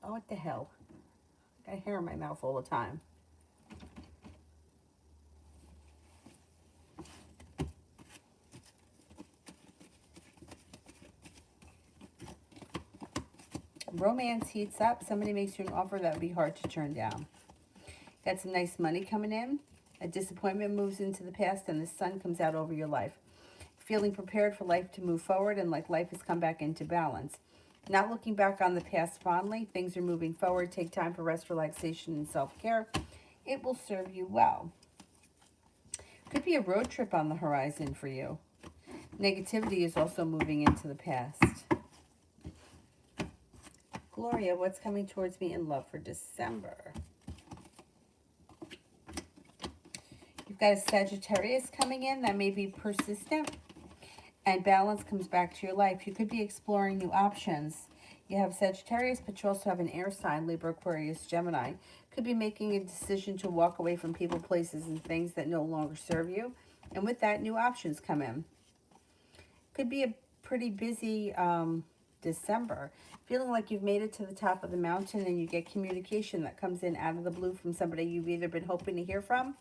Oh, what the hell? I got hair in my mouth all the time. Romance heats up. Somebody makes you an offer that would be hard to turn down. Got some nice money coming in. A disappointment moves into the past and the sun comes out over your life. Feeling prepared for life to move forward and like life has come back into balance. Not looking back on the past fondly. Things are moving forward. Take time for rest, relaxation, and self-care. It will serve you well. Could be a road trip on the horizon for you. Negativity is also moving into the past. Gloria, what's coming towards me in love for December? You've got a Sagittarius coming in that may be persistent, and balance comes back to your life. You could be exploring new options. You have Sagittarius, but you also have an air sign, Libra, Aquarius, Gemini. Could be making a decision to walk away from people, places, and things that no longer serve you. And with that, new options come in. Could be a pretty busy December. Feeling like you've made it to the top of the mountain and you get communication that comes in out of the blue from somebody you've either been hoping to hear from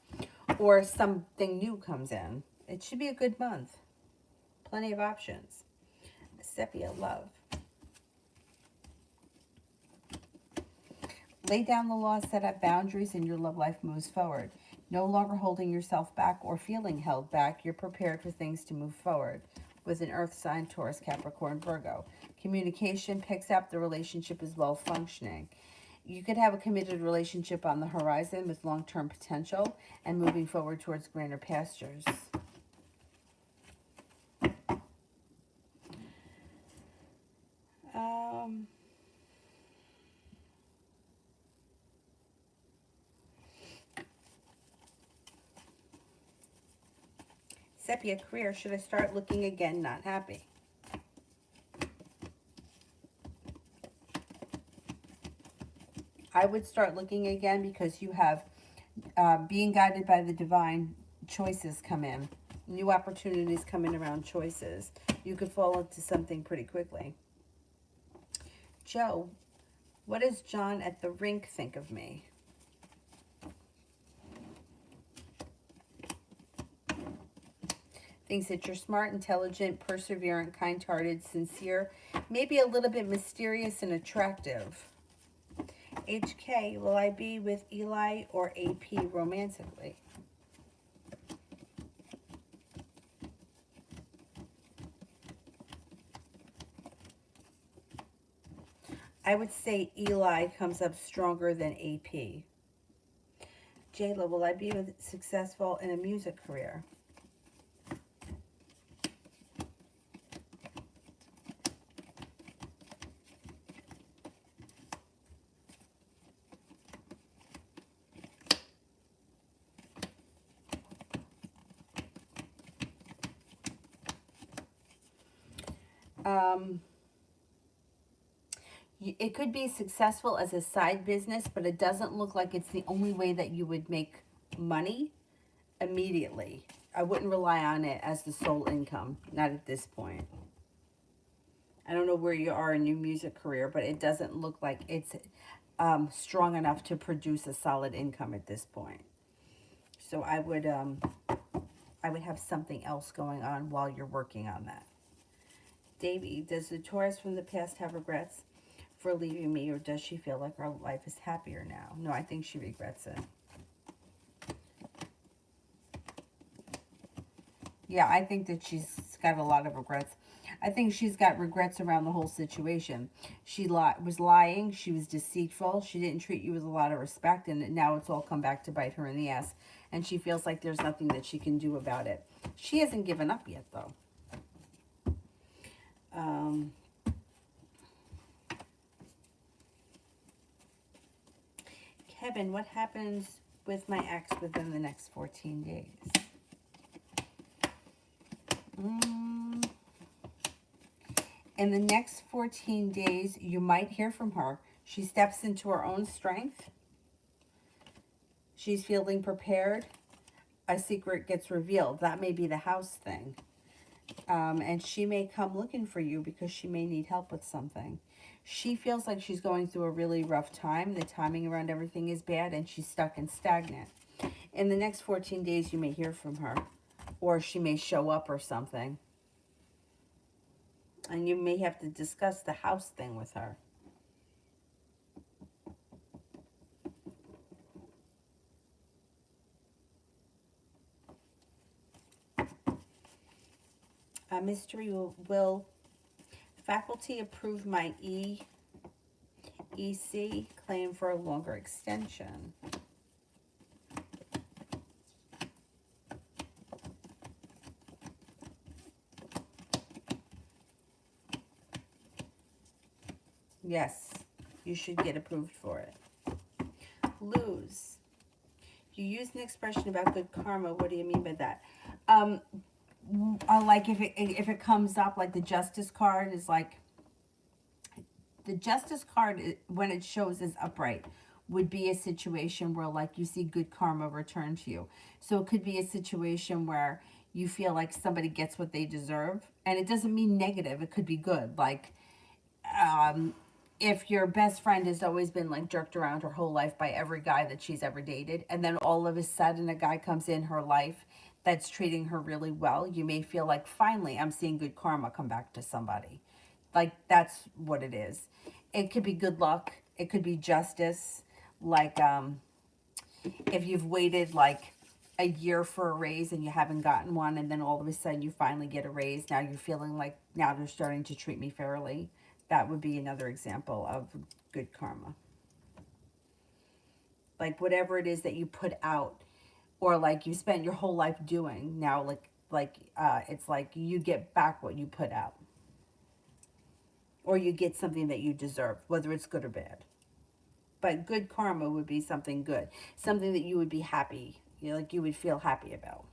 or something new comes in. It should be a good month. Plenty of options. Sepia, love. Lay down the law, set up boundaries, and your love life moves forward. No longer holding yourself back or feeling held back. You're prepared for things to move forward. With an earth sign, Taurus, Capricorn, Virgo. Communication picks up. The relationship is well functioning. You could have a committed relationship on the horizon with long-term potential and moving forward towards greener pastures. Sepia, career. Should I start looking again? Not happy. I would start looking again because you have being guided by the divine, choices come in. New opportunities come in around choices. You could fall into something pretty quickly. Joe, what does John at the rink think of me? Thinks that you're smart, intelligent, perseverant, kind-hearted, sincere, maybe a little bit mysterious and attractive. HK, will I be with Eli or AP romantically? I would say Eli comes up stronger than AP. Jayla, will I be successful in a music career? It could be successful as a side business, but it doesn't look like it's the only way that you would make money immediately. I wouldn't rely on it as the sole income, not at this point. I don't know where you are in your music career, but it doesn't look like it's strong enough to produce a solid income at this point. So I would have something else going on while you're working on that. Davy, does the Taurus from the past have regrets for leaving me, or does she feel like her life is happier now? No, I think she regrets it. Yeah, I think that she's got a lot of regrets. I think she's got regrets around the whole situation. She was lying. She was deceitful. She didn't treat you with a lot of respect, and now it's all come back to bite her in the ass. And she feels like there's nothing that she can do about it. She hasn't given up yet, though. Kevin, what happens with my ex within the next 14 days? In the next 14 days, you might hear from her. She steps into her own strength. She's feeling prepared. A secret gets revealed. That may be the house thing. And she may come looking for you because she may need help with something. She feels like she's going through a really rough time. The timing around everything is bad, and she's stuck and stagnant. In the next 14 days, you may hear from her, or she may show up or something. And you may have to discuss the house thing with her. Mystery will faculty approve my EC claim for a longer extension? Yes, you should get approved for it. Lose. You used an expression about good karma. What do you mean by that? Like if it comes up, like the justice card is like, the justice card, when it shows as upright, would be a situation where like you see good karma return to you. So it could be a situation where you feel like somebody gets what they deserve, and it doesn't mean negative. It could be good. Like, if your best friend has always been like jerked around her whole life by every guy that she's ever dated, and then all of a sudden a guy comes in her life that's treating her really well, you may feel like, finally, I'm seeing good karma come back to somebody. Like, that's what it is. It could be good luck. It could be justice. Like, if you've waited like a year for a raise and you haven't gotten one, and then all of a sudden you finally get a raise, now you're feeling like, now they're starting to treat me fairly. That would be another example of good karma. Like, whatever it is that you put out, or like you spent your whole life doing, now it's like you get back what you put out, or you get something that you deserve, whether it's good or bad. But good karma would be something good, something that you would be happy, like you would feel happy about.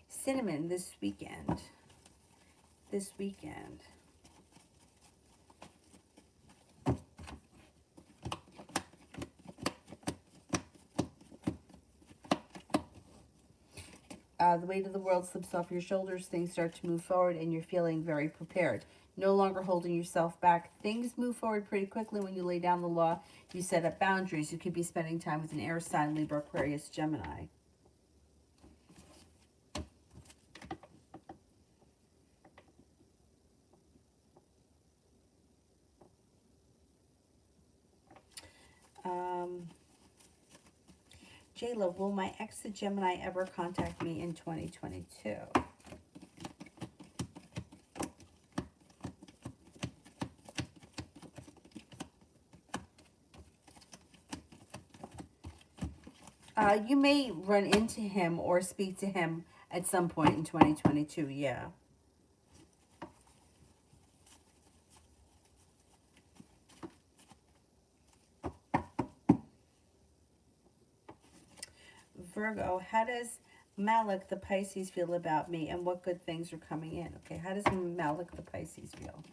Cinnamon, this weekend. The weight of the world slips off your shoulders. Things start to move forward, and you're feeling very prepared. No longer holding yourself back. Things move forward pretty quickly when you lay down the law. You set up boundaries. You could be spending time with an air sign, Libra, Aquarius, Gemini. J-Lo, will my ex, the Gemini, ever contact me in 2022? You may run into him or speak to him at some point in 2022, yeah. Virgo, how does Malik the Pisces feel about me, and what good things are coming in? Okay, how does Malik the Pisces feel?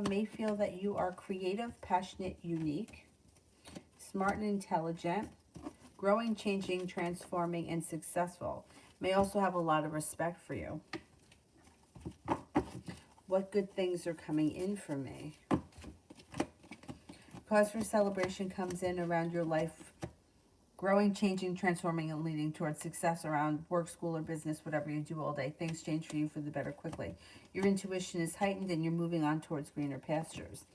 May feel that you are creative, passionate, unique, smart and intelligent, growing, changing, transforming, and successful. May also have a lot of respect for you. What good things are coming in for me? Cause for celebration comes in around your life. Growing, changing, transforming, and leading towards success around work, school, or business, whatever you do all day. Things change for you for the better quickly. Your intuition is heightened, and you're moving on towards greener pastures.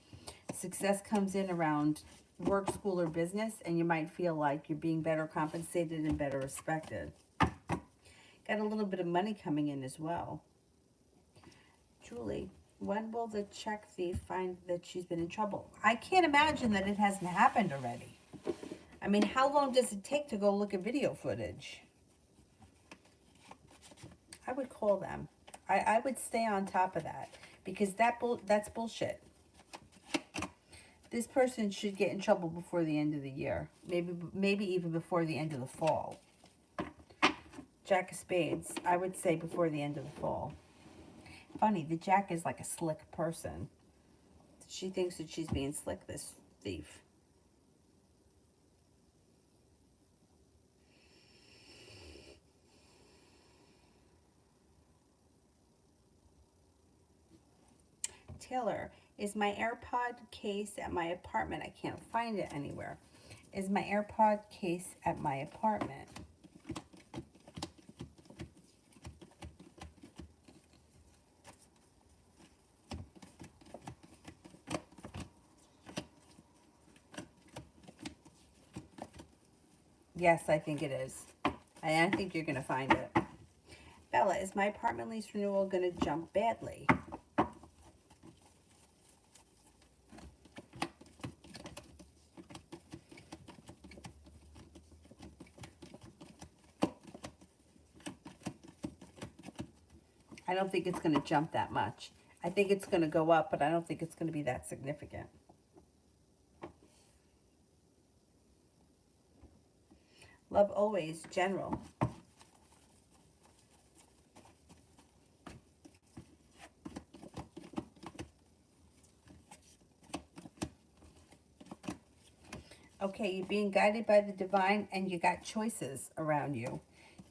Success comes in around work, school, or business, and you might feel like you're being better compensated and better respected. Got a little bit of money coming in as well. Julie, when will the check thief find that she's been in trouble? I can't imagine that it hasn't happened already. I mean, how long does it take to go look at video footage? I would call them. I would stay on top of that, because that's bullshit. This person should get in trouble before the end of the year. Maybe even before the end of the fall. Jack of Spades, I would say before the end of the fall. Funny, the Jack is like a slick person. She thinks that she's being slick, this thief. Taylor, is my AirPod case at my apartment? I can't find it anywhere. Is my AirPod case at my apartment? Yes, I think it is. I think you're going to find it. Bella, is my apartment lease renewal going to jump badly? I don't think it's going to jump that much. I think it's going to go up, but I don't think it's going to be that significant. Love always, general. Okay, you're being guided by the divine, and you got choices around you.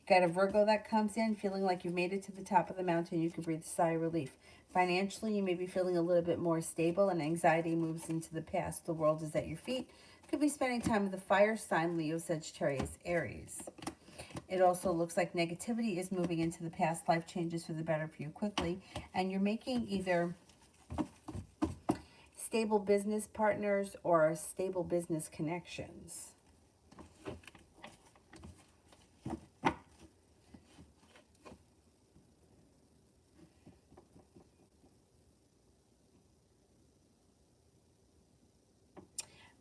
Got a Virgo that comes in feeling like you've made it to the top of the mountain. You can breathe a sigh of relief. Financially, you may be feeling a little bit more stable, and anxiety moves into the past. The world is at your feet. Could be spending time with the fire sign, Leo, Sagittarius, Aries. It also looks like negativity is moving into the past. Life changes for the better for you quickly. And you're making either stable business partners or stable business connections.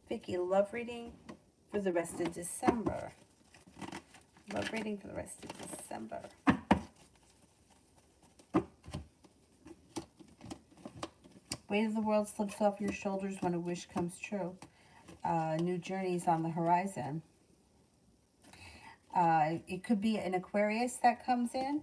Vicky, love reading for the rest of December. Love reading for the rest of December. Weight of the world slips off your shoulders when a wish comes true. New journeys on the horizon. It could be an Aquarius that comes in.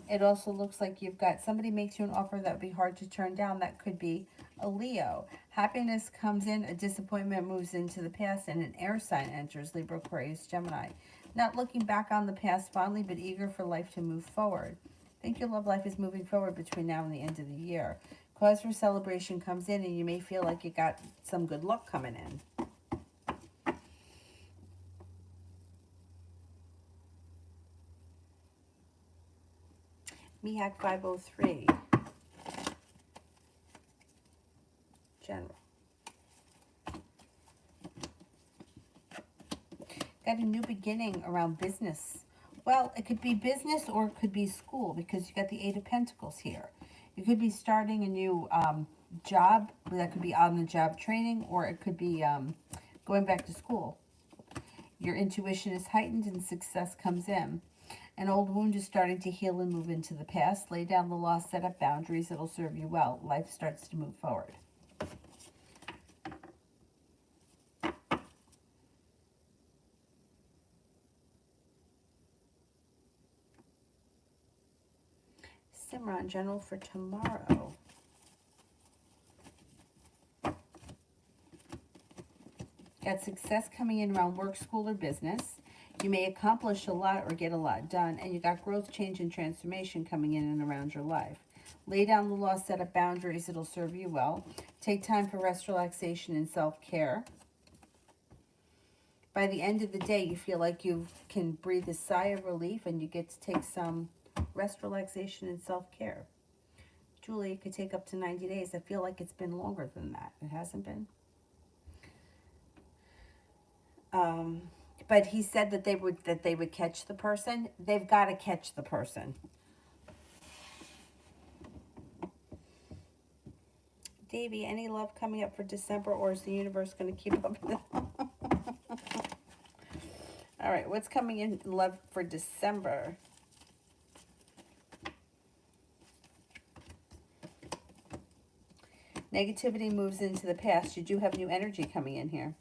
It also looks like you've got somebody makes you an offer that would be hard to turn down. That could be a Leo. Happiness comes in, a disappointment moves into the past, and an air sign enters, Libra, Aquarius, Gemini. Not looking back on the past fondly, but eager for life to move forward. I think your love life is moving forward between now and the end of the year. Cause for celebration comes in, and you may feel like you got some good luck coming in. Mihak 503. General. Got a new beginning around business. Well, it could be business or it could be school, because you got the Eight of Pentacles here. You could be starting a new job. That could be on-the-job training, or it could be going back to school. Your intuition is heightened and success comes in. An old wound is starting to heal and move into the past. Lay down the law, set up boundaries. It'll serve you well. Life starts to move forward. Simran, general for tomorrow. Got success coming in around work, school, or business. You may accomplish a lot or get a lot done. And you got growth, change, and transformation coming in and around your life. Lay down the law, set up boundaries. It'll serve you well. Take time for rest, relaxation, and self-care. By the end of the day, you feel like you can breathe a sigh of relief, and you get to take some rest, relaxation, and self-care. Julie, it could take up to 90 days. I feel like it's been longer than that. It hasn't been? But he said that they would catch the person. They've got to catch the person. Davey, any love coming up for December, or is the universe going to keep up with it? All right, what's coming in love for December? Negativity moves into the past. You do have new energy coming in here.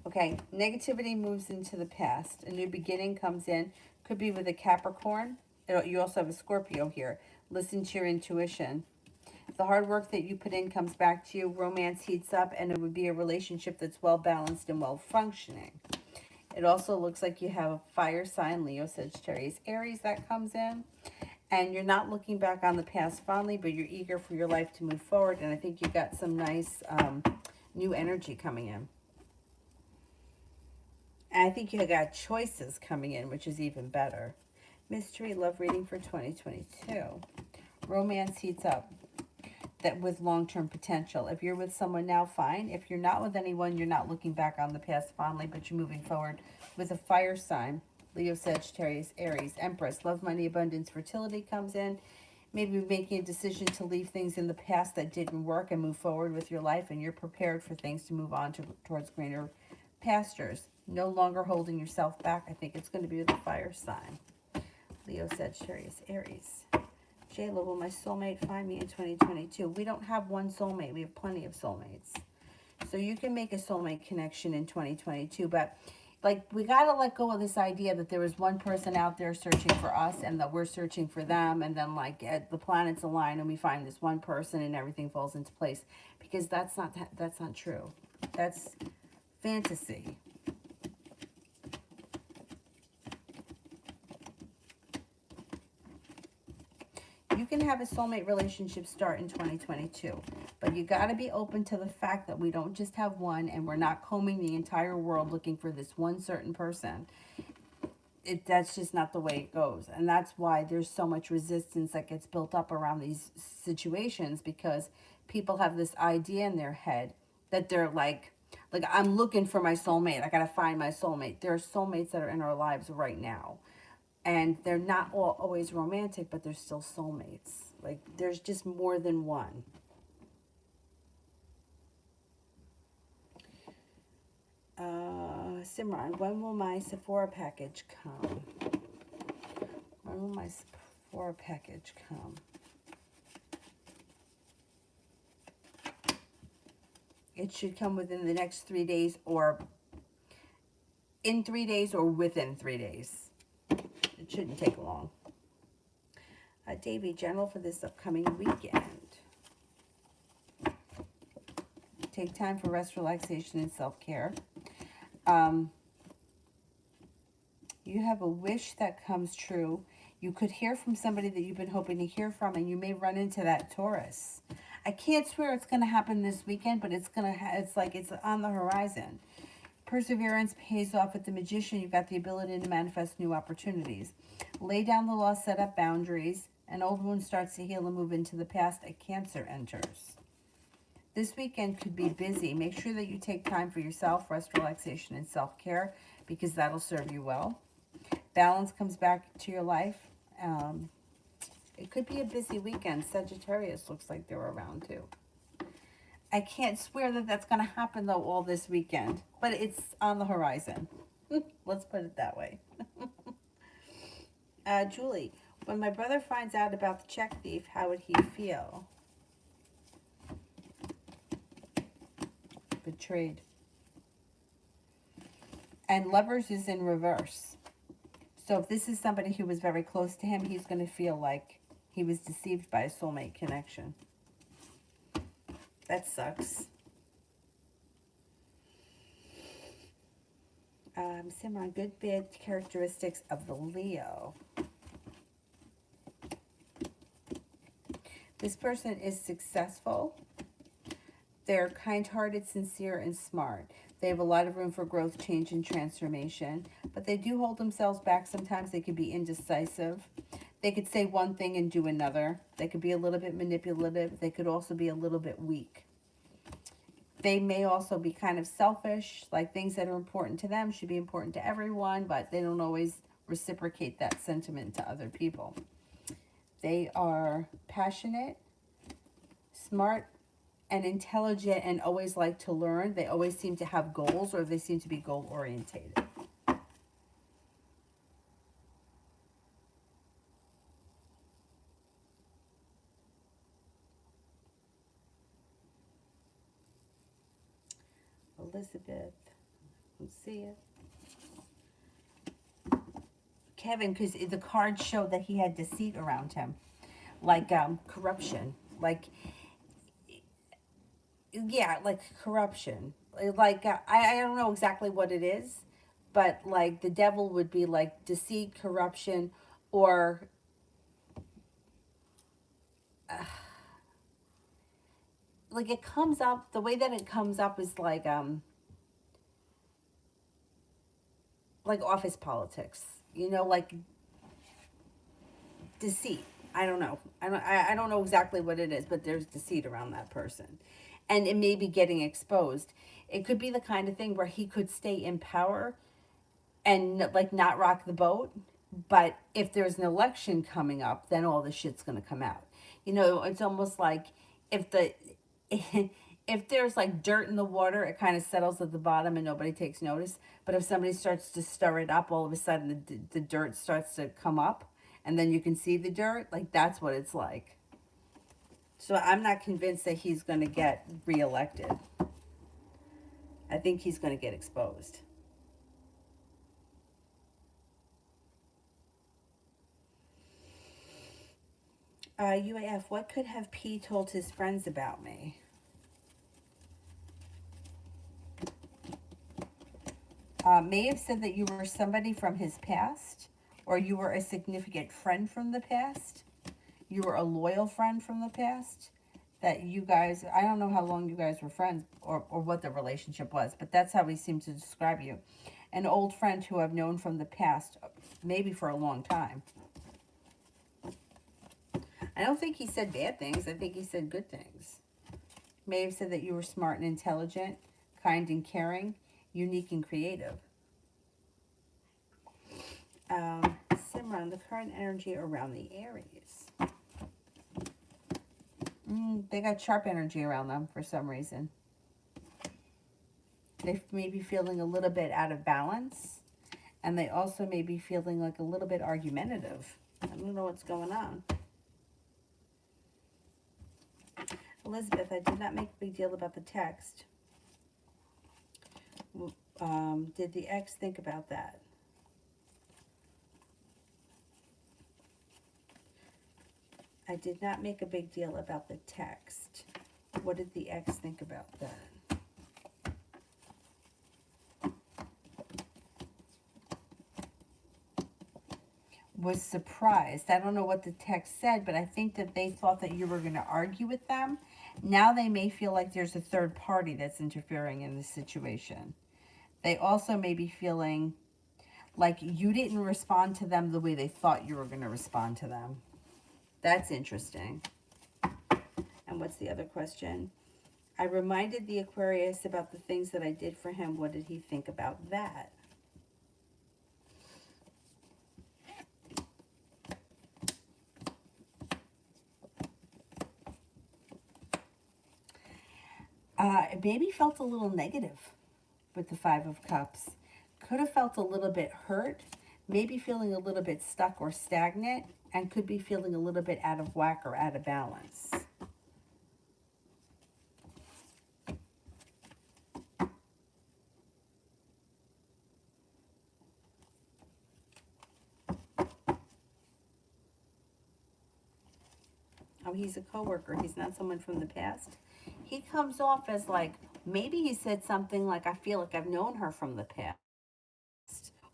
Okay, negativity moves into the past. A new beginning comes in. Could be with a Capricorn. You also have a Scorpio here. Listen to your intuition. The hard work that you put in comes back to you. Romance heats up, and it would be a relationship that's well balanced and well functioning. It also looks like you have a fire sign, Leo, Sagittarius, Aries that comes in. And you're not looking back on the past fondly, but you're eager for your life to move forward. And I think you got some nice new energy coming in. And I think you got choices coming in, which is even better. Mystery love reading for 2022. Romance heats up. That with long-term potential. If you're with someone now, fine. If you're not with anyone, you're not looking back on the past fondly, but you're moving forward with a fire sign. Leo, Sagittarius, Aries, Empress. Love, money, abundance, fertility comes in. Maybe making a decision to leave things in the past that didn't work and move forward with your life, and you're prepared for things to move on towards greener pastures. No longer holding yourself back. I think it's going to be the fire sign. Leo, Sagittarius, Aries. Jayla, will my soulmate find me in 2022? We don't have one soulmate. We have plenty of soulmates. So you can make a soulmate connection in 2022. But, like, we got to let go of this idea that there is one person out there searching for us and that we're searching for them. And then, like, the planets align and we find this one person and everything falls into place. Because that's not true. That's fantasy. You can have a soulmate relationship start in 2022, but you got to be open to the fact that we don't just have one, and we're not combing the entire world looking for this one certain person. That's just not the way it goes, and that's why there's so much resistance that gets built up around these situations, because people have this idea in their head that they're like I'm looking for my soulmate. I got to find my soulmate. There are soulmates that are in our lives right now. And they're not always romantic, but they're still soulmates. Like, there's just more than one. Simran, when will my Sephora package come? When will my Sephora package come? It should come within the next 3 days, or in 3 days, or within 3 days. It shouldn't take long. Davey, general for this upcoming weekend. Take time for rest, relaxation, and self-care. You have a wish that comes true. You could hear from somebody that you've been hoping to hear from, and you may run into that Taurus. I can't swear it's going to happen this weekend, but it's like it's on the horizon. Perseverance pays off with the Magician. You've got the ability to manifest new opportunities. Lay down the law, set up boundaries. An old wound starts to heal and move into the past. A Cancer enters. This weekend could be busy. Make sure that you take time for yourself, rest, relaxation, and self-care, because that'll serve you well. Balance comes back to your life. It could be a busy weekend. Sagittarius looks like they're around too. I can't swear that that's going to happen, though, all this weekend. But it's on the horizon. Let's put it that way. Julie, when my brother finds out about the check thief, how would he feel? Betrayed. And Lovers is in reverse. So if this is somebody who was very close to him, he's going to feel like he was deceived by a soulmate connection. That sucks. Simran, good, bad characteristics of the Leo. This person is successful. They're kind-hearted, sincere, and smart. They have a lot of room for growth, change, and transformation. But they do hold themselves back. Sometimes they can be indecisive. They could say one thing and do another. They could be a little bit manipulative. They could also be a little bit weak. They may also be kind of selfish, like things that are important to them should be important to everyone, but they don't always reciprocate that sentiment to other people. They are passionate, smart, and intelligent, and always like to learn. They always seem to have goals, or they seem to be goal orientated. Elizabeth, let's see it. Kevin, because the cards show that he had deceit around him, like corruption, like, yeah, like corruption. Like I don't know exactly what it is, but like the devil would be like deceit, corruption, or like it comes up, the way that it comes up is like office politics, you know, like deceit. I don't know. I don't know exactly what it is, but there's deceit around that person. And it may be getting exposed. It could be the kind of thing where he could stay in power and like not rock the boat, but if there's an election coming up, then all the shit's going to come out. You know, it's almost like if the if there's like dirt in the water, it kind of settles at the bottom and nobody takes notice. But if somebody starts to stir it up, all of a sudden the dirt starts to come up, and then you can see the dirt. Like that's what it's like. So I'm not convinced that he's going to get reelected. I think he's going to get exposed. UAF, what could have P told his friends about me? May have said that you were somebody from his past, or you were a significant friend from the past. You were a loyal friend from the past. That you guys, I don't know how long you guys were friends, or what the relationship was, but that's how he seemed to describe you. An old friend who I've known from the past, maybe for a long time. I don't think he said bad things. I think he said good things. May have said that you were smart and intelligent, kind and caring, unique and creative. Simran, the current energy around the Aries. They got sharp energy around them for some reason. They may be feeling a little bit out of balance. And they also may be feeling like a little bit argumentative. I don't know what's going on. Elizabeth, I did not make a big deal about the text. Did the ex think about that? I did not make a big deal about the text. What did the ex think about that? Was surprised. I don't know what the text said, but I think that they thought that you were going to argue with them. Now they may feel like there's a third party that's interfering in the situation. They also may be feeling like you didn't respond to them the way they thought you were going to respond to them. That's interesting. And what's the other question? I reminded the Aquarius about the things that I did for him. What did he think about that? Maybe felt a little negative with the Five of Cups. Could have felt a little bit hurt, maybe feeling a little bit stuck or stagnant, and could be feeling a little bit out of whack or out of balance. Oh, he's a coworker. He's not someone from the past. He comes off as like, maybe he said something like, I feel like I've known her from the past.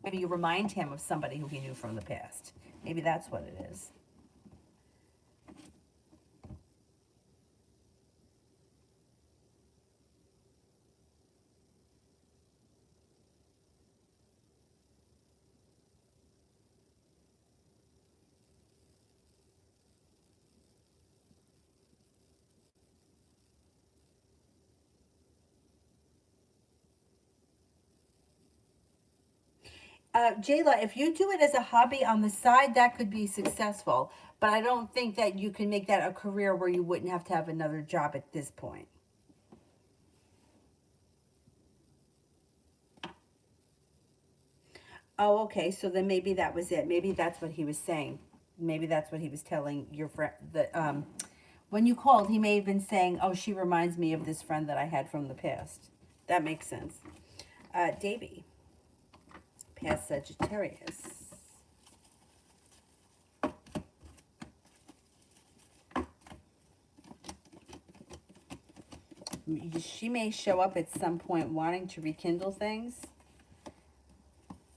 Maybe you remind him of somebody who he knew from the past. Maybe that's what it is. Jayla, if you do it as a hobby on the side, that could be successful. But I don't think that you can make that a career where you wouldn't have to have another job at this point. Oh, okay. So then maybe that was it. Maybe that's what he was saying. Maybe that's what he was telling your friend. When you called, he may have been saying, "Oh, she reminds me of this friend that I had from the past." That makes sense. Davy, past Sagittarius. She may show up at some point wanting to rekindle things,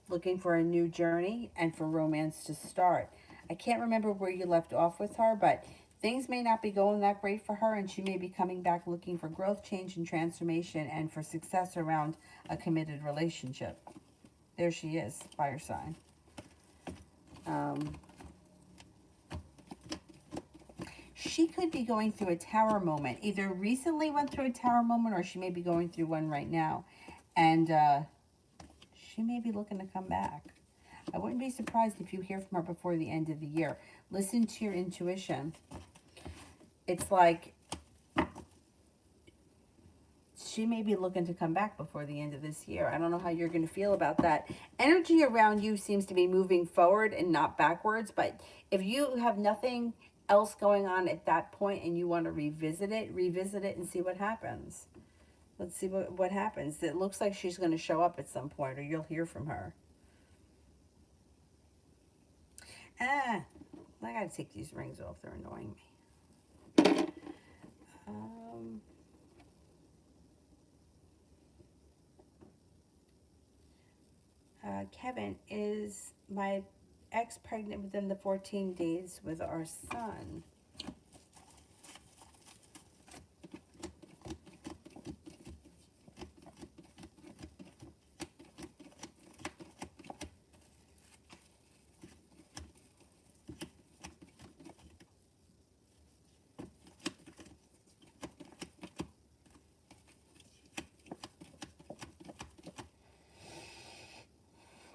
looking for a new journey and for romance to start. I can't remember where you left off with her, but things may not be going that great for her, and she may be coming back looking for growth, change, and transformation and for success around a committed relationship. There she is, fire sign. She could be going through a tower moment. Either recently went through a tower moment or she may be going through one right now. And she may be looking to come back. I wouldn't be surprised if you hear from her before the end of the year. Listen to your intuition. It's like she may be looking to come back before the end of this year. I don't know how you're going to feel about that. Energy around you seems to be moving forward and not backwards. But if you have nothing else going on at that point and you want to revisit it and see what happens. Let's see what happens. It looks like she's going to show up at some point or you'll hear from her. I got to take these rings off. They're annoying me. Kevin, is my ex pregnant within the 14 days with our son?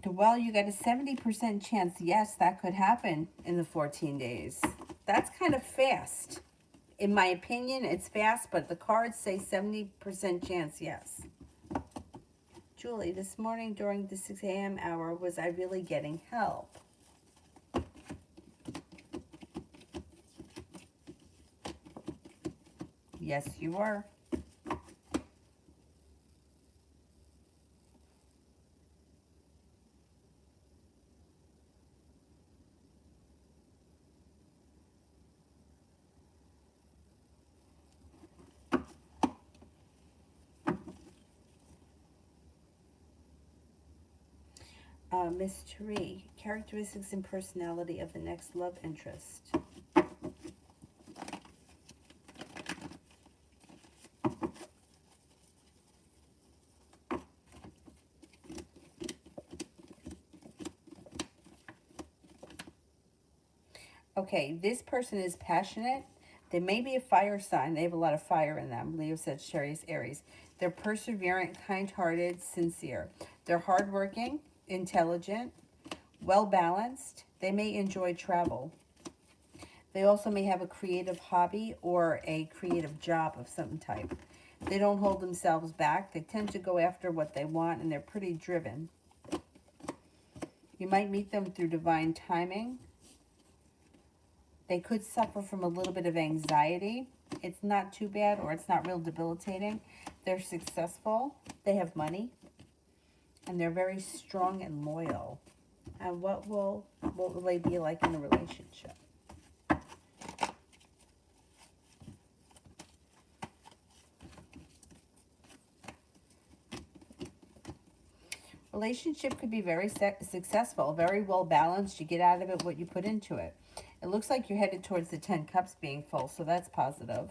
Well, you got a 70% chance. Yes, that could happen in the 14 days. That's kind of fast. In my opinion, it's fast, but the cards say 70% chance, yes. Julie, this morning during the 6 a.m. hour, was I really getting help? Yes, you were. Mystery, characteristics and personality of the next love interest. Okay, this person is passionate. They may be a fire sign. They have a lot of fire in them. Leo, Sagittarius, Aries. They're perseverant, kind-hearted, sincere. They're hardworking, intelligent, well-balanced. They may enjoy travel. They also may have a creative hobby or a creative job of some type. They don't hold themselves back. They tend to go after what they want, and they're pretty driven. You might meet them through divine timing. They could suffer from a little bit of anxiety. It's not too bad, or it's not real debilitating. They're successful. They have money. And they're very strong and loyal. And what will they be like in a relationship? Relationship could be very successful, very well balanced. You get out of it what you put into it. It looks like you're headed towards the 10 cups being full, so that's positive.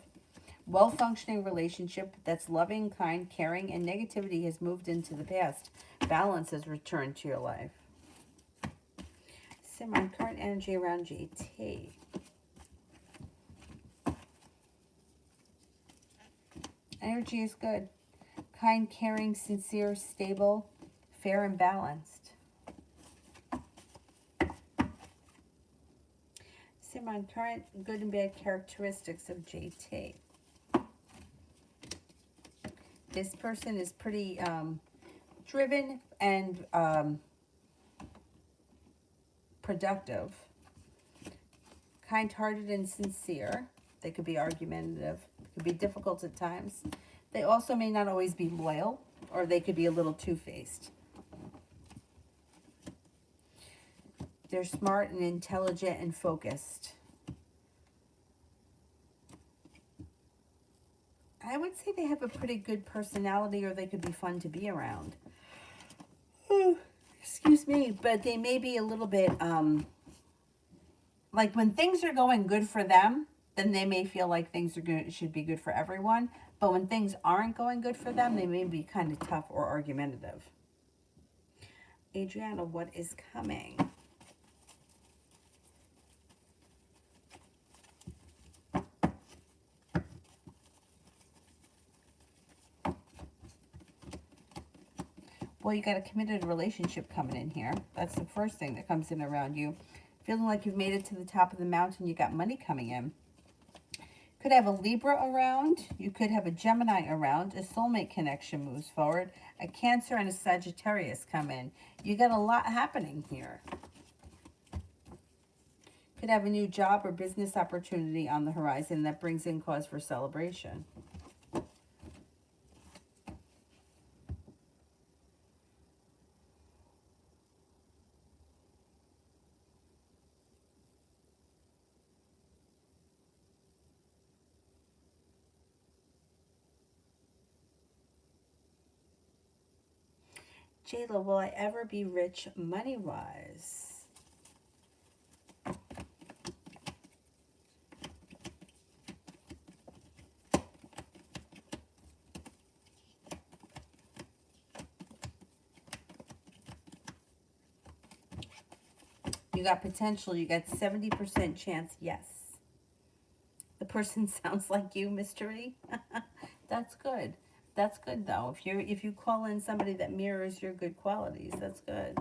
Well-functioning relationship that's loving, kind, caring, and negativity has moved into the past. Balance has returned to your life. Simran, current energy around GT. Energy is good. Kind, caring, sincere, stable, fair, and balanced. him on current good and bad characteristics of JT. This person is pretty driven and productive, kind-hearted and sincere. They could be argumentative, could be difficult at times. They also may not always be loyal, or they could be a little two-faced. They're smart and intelligent and focused. I would say they have a pretty good personality, or they could be fun to be around. Excuse me, but they may be a little bit, like when things are going good for them, then they may feel like things are good, should be good for everyone. But when things aren't going good for them, they may be kind of tough or argumentative. Adriana, what is coming? Well, you got a committed relationship coming in here. That's the first thing that comes in around you. Feeling like you've made it to the top of the mountain. You got money coming in. Could have a Libra around. You could have a Gemini around. A soulmate connection moves forward. A Cancer and a Sagittarius come in. You got a lot happening here. Could have a new job or business opportunity on the horizon that brings in cause for celebration. Jayla, will I ever be rich money-wise? You got potential. You got 70% chance, yes. The person sounds like you, mystery. That's good. That's good though. If you call in somebody that mirrors your good qualities, that's good.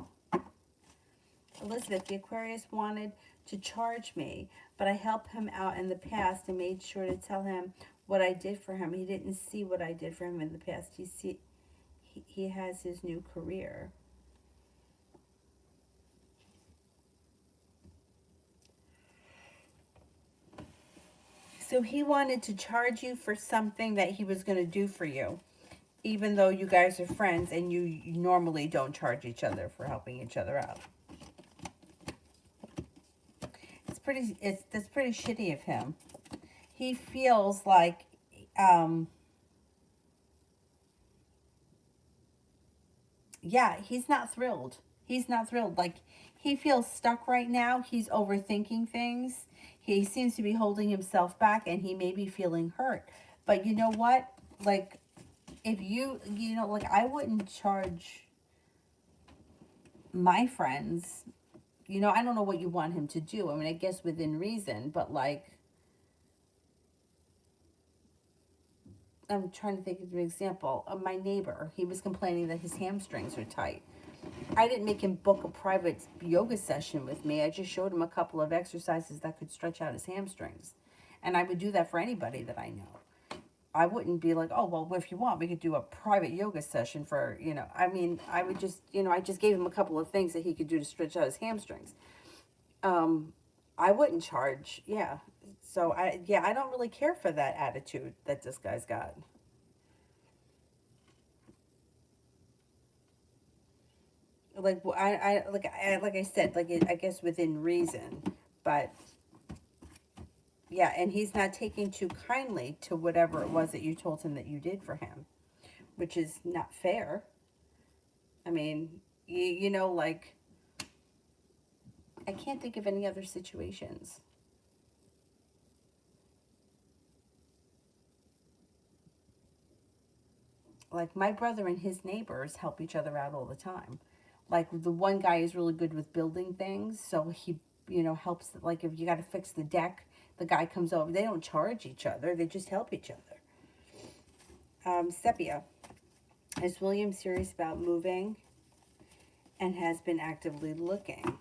Elizabeth, the Aquarius wanted to charge me, but I helped him out in the past and made sure to tell him what I did for him. He didn't see what I did for him in the past. He has his new career. So he wanted to charge you for something that he was going to do for you, even though you guys are friends and you normally don't charge each other for helping each other out. That's pretty shitty of him. He feels like, yeah, he's not thrilled. He's not thrilled. Like, he feels stuck right now. He's overthinking things. He seems to be holding himself back, and he may be feeling hurt. But you know what? Like, if you know, like, I wouldn't charge my friends. You know, I don't know what you want him to do. I mean, I guess within reason, but like, I'm trying to think of an example. My neighbor, he was complaining that his hamstrings are tight. I didn't make him book a private yoga session with me. I just showed him a couple of exercises that could stretch out his hamstrings. And I would do that for anybody that I know. I wouldn't be like, oh, well, if you want, we could do a private yoga session for, you know. I mean, I would just, you know, I just gave him a couple of things that he could do to stretch out his hamstrings. I wouldn't charge, yeah. So, I don't really care for that attitude that this guy's got. Like, like I said, like, I guess within reason, but yeah, and he's not taking too kindly to whatever it was that you told him that you did for him, which is not fair. I mean, you know, like, I can't think of any other situations. Like, my brother and his neighbors help each other out all the time. Like, the one guy is really good with building things, so he, you know, helps. Like, if you got to fix the deck, the guy comes over. They don't charge each other. They just help each other. Sepia. Is William serious about moving and has been actively looking?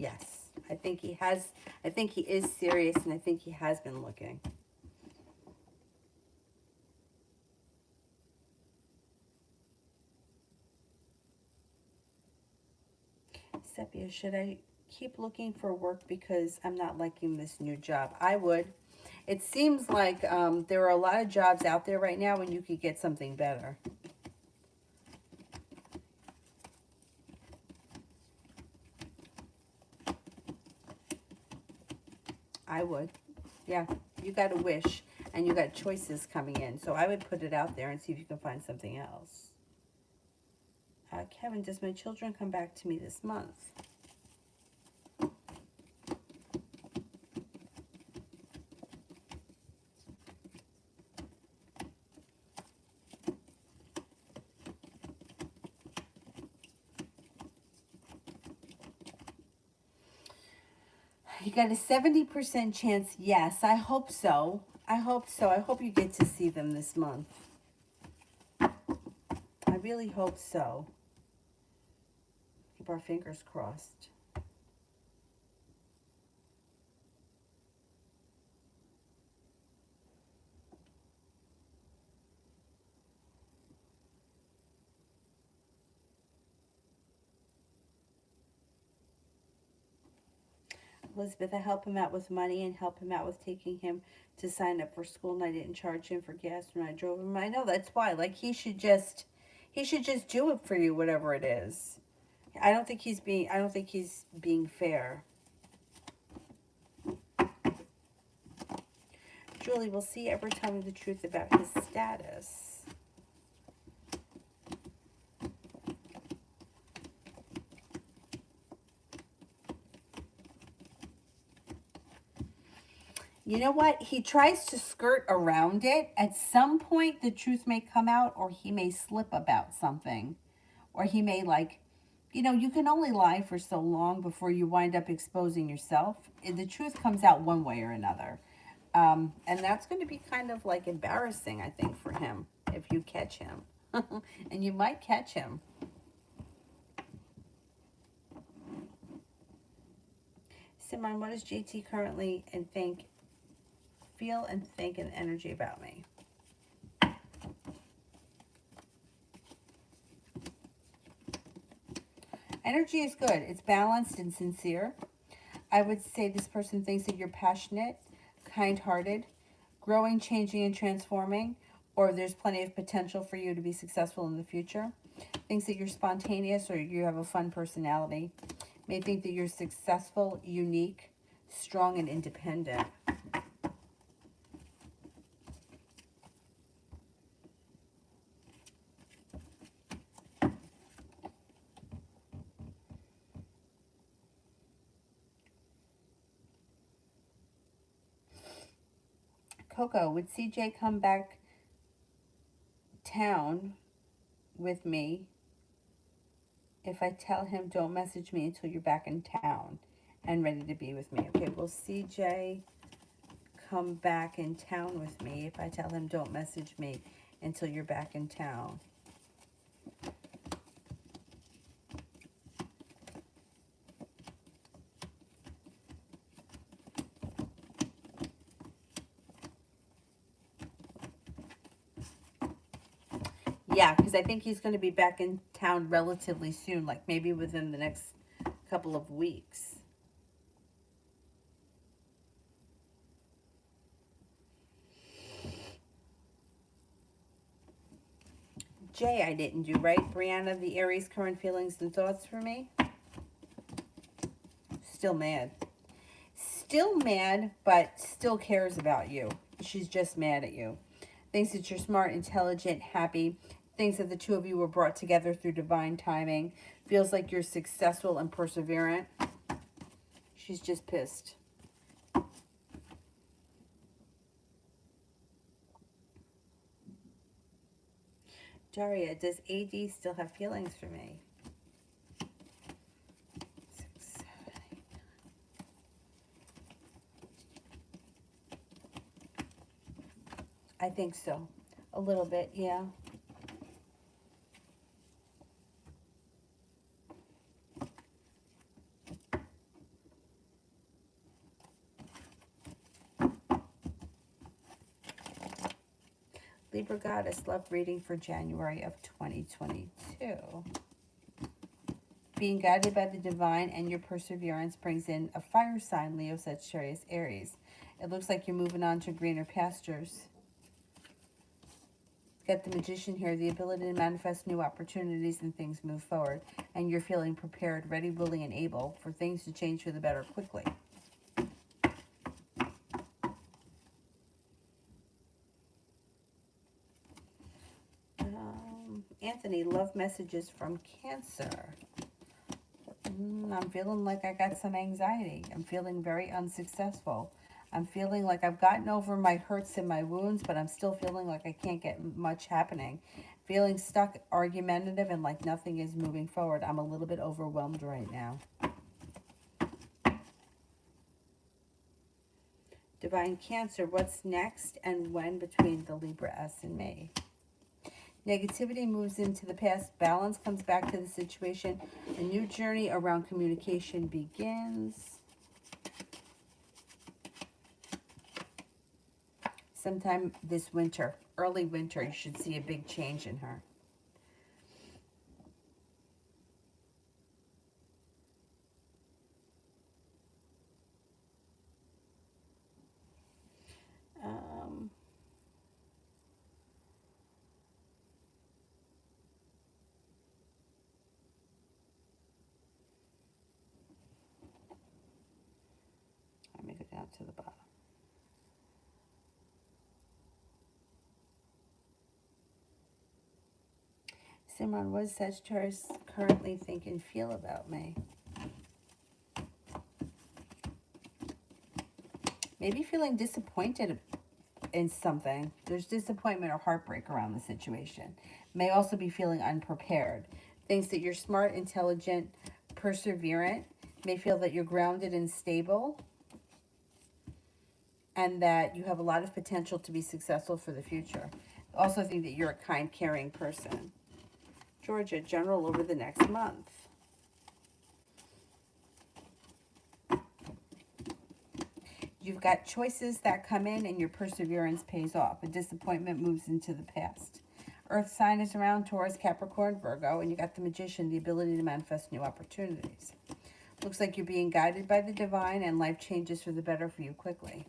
Yes. I think he has, I think he is serious, and I think he has been looking. Sepia, should I keep looking for work because I'm not liking this new job? I would. It seems like there are a lot of jobs out there right now and you could get something better. I would. Yeah, you got a wish and you got choices coming in. So I would put it out there and see if you can find something else. Kevin, does my children come back to me this month? You got a 70% chance, yes. I hope so. I hope so. I hope you get to see them this month. I really hope so. Keep our fingers crossed. Elizabeth, I help him out with money and help him out with taking him to sign up for school, and I didn't charge him for gas when I drove him. I know, that's why. Like, he should just do it for you, whatever it is. I don't think he's being fair. Julie, will C ever tell me the truth about his status? You know what? He tries to skirt around it. At some point, the truth may come out, or he may slip about something. Or he may, like, you can only lie for so long before you wind up exposing yourself. The truth comes out one way or another. And that's going to be kind of, like, embarrassing, I think, for him, if you catch him. And you might catch him. Simon, what does JT currently feel and think and energy about me? Energy is good. It's balanced and sincere. I would say this person thinks that you're passionate, kind-hearted, growing, changing, and transforming, or there's plenty of potential for you to be successful in the future. Thinks that you're spontaneous or you have a fun personality. May think that you're successful, unique, strong, and independent. Coco, would CJ come back town with me if I tell him don't message me until you're back in town and ready to be with me? Okay, will CJ come back in town with me if I tell him don't message me until you're back in town? Yeah, because I think he's going to be back in town relatively soon, like maybe within the next couple of weeks. Jay, I didn't do right. Brianna, the Aries, current feelings and thoughts for me? Still mad. Still mad, but still cares about you. She's just mad at you. Thinks that you're smart, intelligent, happy. Thinks that the two of you were brought together through divine timing. Feels like you're successful and perseverant. She's just pissed. Daria, does AD still have feelings for me? 6, 7, 8. I think so. A little bit, yeah. Libra Goddess, love reading for January of 2022. Being guided by the divine and your perseverance brings in a fire sign, Leo, Sagittarius, Aries. It looks like you're moving on to greener pastures. Got the Magician here, the ability to manifest new opportunities and things move forward. And you're feeling prepared, ready, willing, and able for things to change for the better quickly. Anthony, love messages from Cancer. I'm feeling like I got some anxiety. I'm feeling very unsuccessful. I'm feeling like I've gotten over my hurts and my wounds, but I'm still feeling like I can't get much happening. Feeling stuck, argumentative, and like nothing is moving forward. I'm a little bit overwhelmed right now. Divine Cancer, what's next and when between the Libra S and me? Negativity moves into the past. Balance comes back to the situation. A new journey around communication begins. Sometime this winter, early winter, you should see a big change in her. Let me go down to the bottom. Simran, what does Sagittarius currently think and feel about me? Maybe feeling disappointed in something. There's disappointment or heartbreak around the situation. May also be feeling unprepared. Thinks that you're smart, intelligent, perseverant. May feel that you're grounded and stable. And that you have a lot of potential to be successful for the future. Also think that you're a kind, caring person. Georgia, general over the next month. You've got choices that come in and your perseverance pays off. A disappointment moves into the past. Earth sign is around, Taurus, Capricorn, Virgo, and you got the Magician, the ability to manifest new opportunities. Looks like you're being guided by the divine and life changes for the better for you quickly.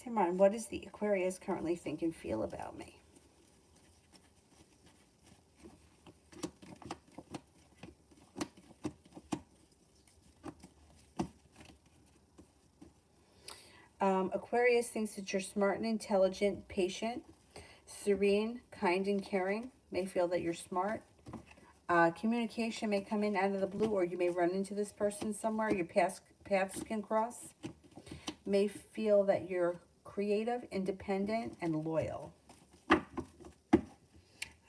Simran, what does the Aquarius currently think and feel about me? Aquarius thinks that you're smart and intelligent, patient, serene, kind and caring. May feel that you're smart. Communication may come in out of the blue, or you may run into this person somewhere. Your paths can cross. May feel that you're creative, independent, and loyal.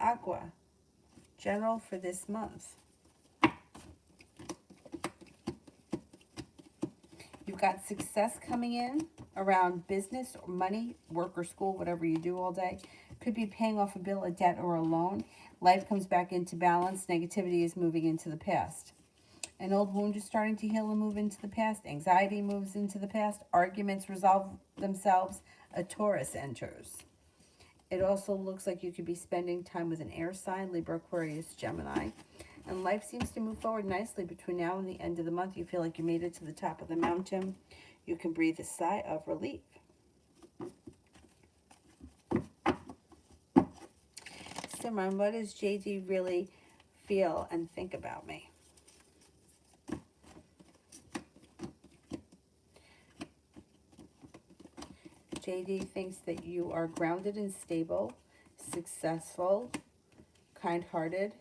Aqua, general for this month. You've got success coming in around business or money, work or school, whatever you do all day. Could be paying off a bill, a debt, or a loan. Life comes back into balance. Negativity is moving into the past. An old wound is starting to heal and move into the past. Anxiety moves into the past. Arguments resolve themselves. A Taurus enters. It also looks like you could be spending time with an air sign, Libra, Aquarius, Gemini. And life seems to move forward nicely between now and the end of the month. You feel like you made it to the top of the mountain. You can breathe a sigh of relief. Simran, what does JD really feel and think about me? JD thinks that you are grounded and stable, successful, kind-hearted,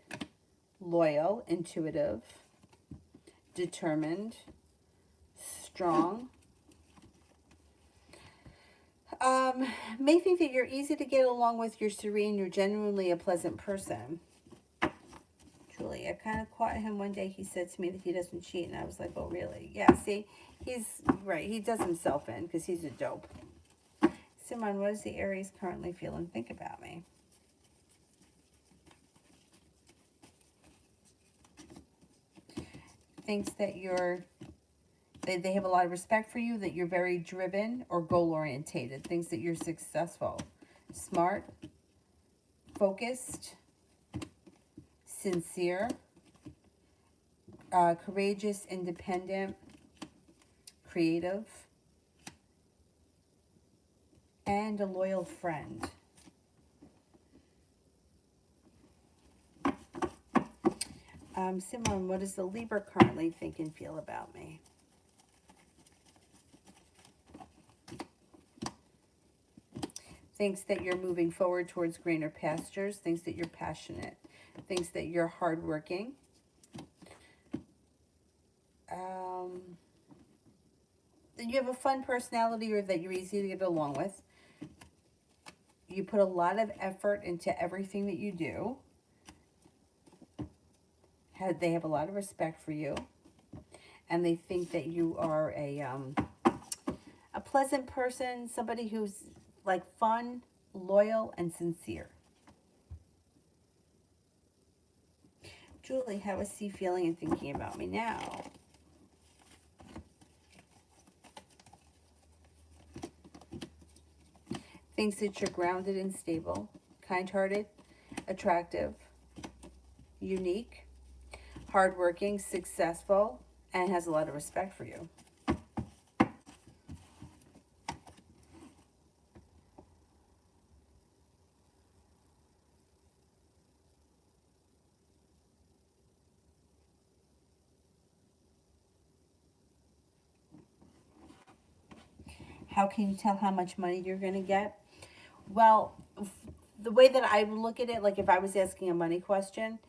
loyal, intuitive, determined, strong. May think that you're easy to get along with, you're serene, you're genuinely a pleasant person. Julie, I kind of caught him one day, he said to me that he doesn't cheat, and I was like, oh really? Yeah, see, he's right, he does himself in because he's a dope. Simran, what does the Aries currently feel and think about me? Thinks that you're They have a lot of respect for you, that you're very driven or goal-orientated, things that you're successful, smart, focused, sincere, courageous, independent, creative, and a loyal friend. Simone, what does the Libra currently think and feel about me? Thinks that you're moving forward towards greener pastures, thinks that you're passionate, thinks that you're hardworking. That you have a fun personality, or that you're easy to get along with. You put a lot of effort into everything that you do. They have a lot of respect for you, and they think that you are a pleasant person, somebody who's like fun, loyal, and sincere. Julie, how is he feeling and thinking about me now? Thinks that you're grounded and stable, kind-hearted, attractive, unique, hardworking, successful, and has a lot of respect for you. How can you tell how much money you're going to get? Well, the way that I would look at it, like if I was asking a money question,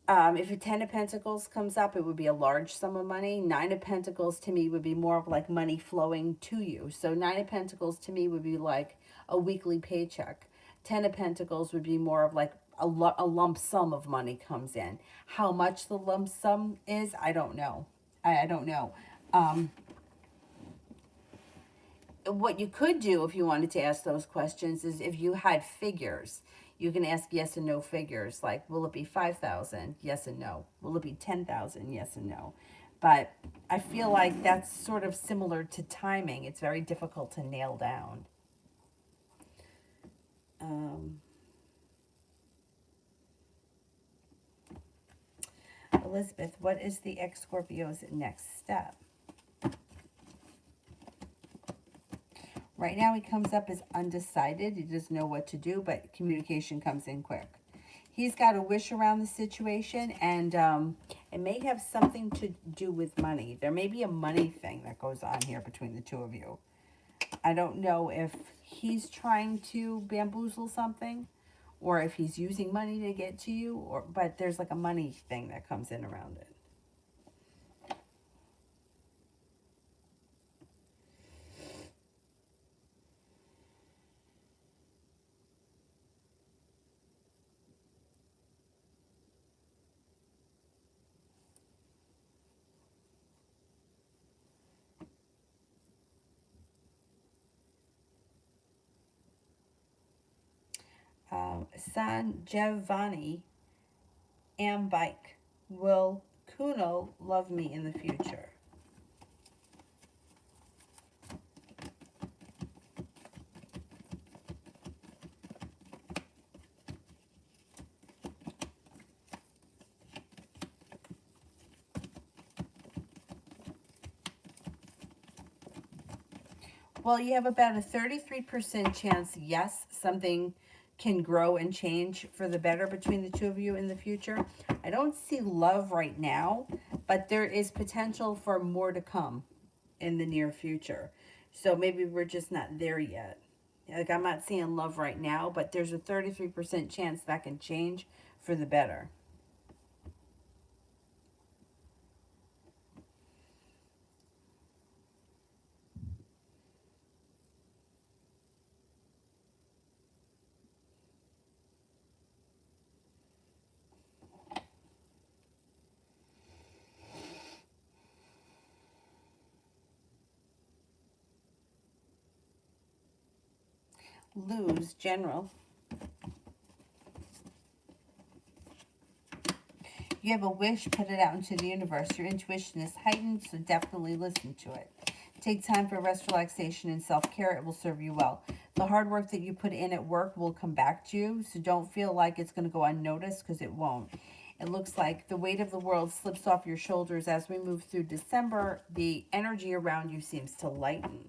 if a 10 of Pentacles comes up, it would be a large sum of money. 9 of Pentacles to me would be more of like money flowing to you. So 9 of Pentacles to me would be like a weekly paycheck. 10 of Pentacles would be more of like a lump sum of money comes in. How much the lump sum is, I don't know. I don't know. What you could do if you wanted to ask those questions is if you had figures, you can ask yes and no figures. Like, will it be 5,000? Yes and no. Will it be 10,000? Yes and no. But I feel like that's sort of similar to timing. It's very difficult to nail down. Elizabeth, what is the ex-Scorpio's next step? Right now he comes up as undecided. He doesn't know what to do, but communication comes in quick. He's got a wish around the situation, and it may have something to do with money. There may be a money thing that goes on here between the two of you. I don't know if he's trying to bamboozle something, or if he's using money to get to you, but there's like a money thing that comes in around it. San Giovanni Ambike. Will Kuno love me in the future? Well, you have about a 33% chance, yes, something can grow and change for the better between the two of you in the future. I don't see love right now, but there is potential for more to come in the near future. So maybe we're just not there yet. Like, I'm not seeing love right now, but there's a 33% chance that can change for the better. Lose, general. you have a wish, put it out into the universe. Your intuition is heightened, so definitely listen to it. Take time for rest, relaxation, and self-care. It will serve you well. The hard work that you put in at work will come back to you, so don't feel like it's going to go unnoticed, because it won't. It looks like the weight of the world slips off your shoulders as we move through December. The energy around you seems to lighten.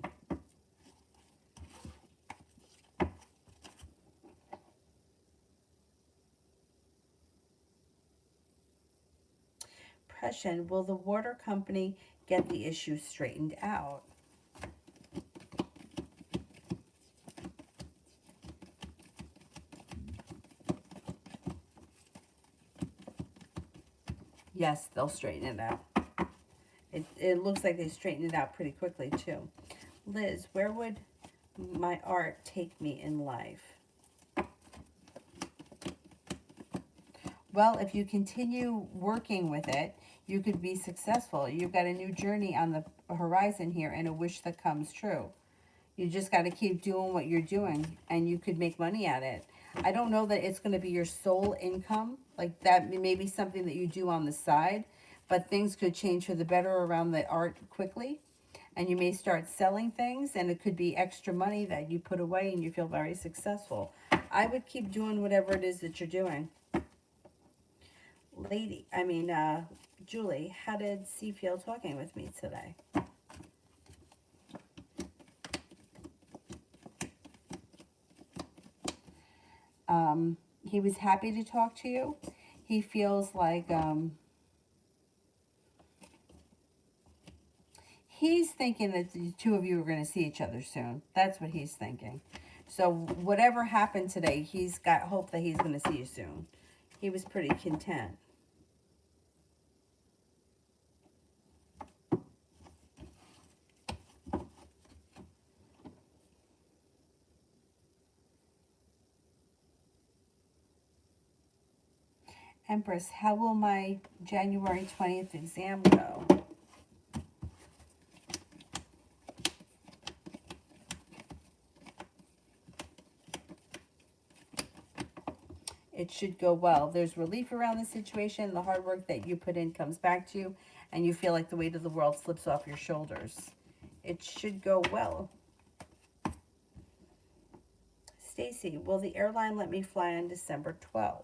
Depression. Will the water company get the issue straightened out? Yes, they'll straighten it out. It looks like they straightened it out pretty quickly, too. Liz, where would my art take me in life? Well, if you continue working with it, you could be successful. You've got a new journey on the horizon here and a wish that comes true. You just got to keep doing what you're doing, and you could make money at it. I don't know that it's going to be your sole income. Like, that may be something that you do on the side, but things could change for the better around the art quickly. And you may start selling things, and it could be extra money that you put away, and you feel very successful. I would keep doing whatever it is that you're doing. Julie, how did C feel talking with me today? He was happy to talk to you. He feels like he's thinking that the two of you are going to see each other soon. That's what he's thinking. So whatever happened today, he's got hope that he's going to see you soon. He was pretty content. Empress, how will my January 20th exam go? It should go well. There's relief around the situation. The hard work that you put in comes back to you, and you feel like the weight of the world slips off your shoulders. It should go well. Stacy, will the airline let me fly on December 12th?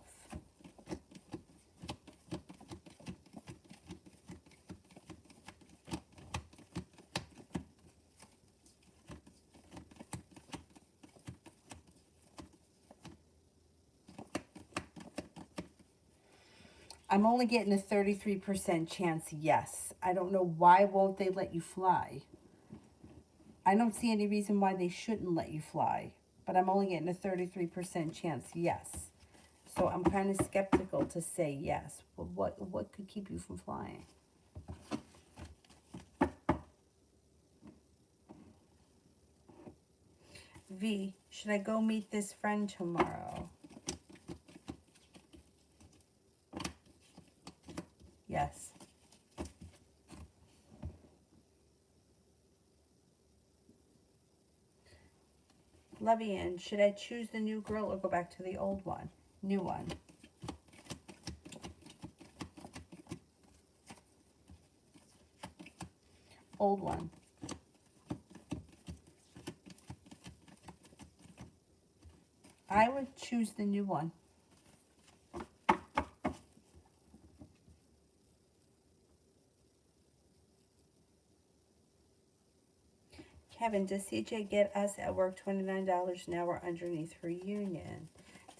I'm only getting a 33% chance yes. I don't know why won't they let you fly. I don't see any reason why they shouldn't let you fly. But I'm only getting a 33% chance yes. So I'm kind of skeptical to say yes. But what could keep you from flying? V, should I go meet this friend tomorrow? Yes. Levian, should I choose the new girl or go back to the old one? New one. Old one. I would choose the new one. Kevin, does CJ get us at work $29 an hour underneath her union?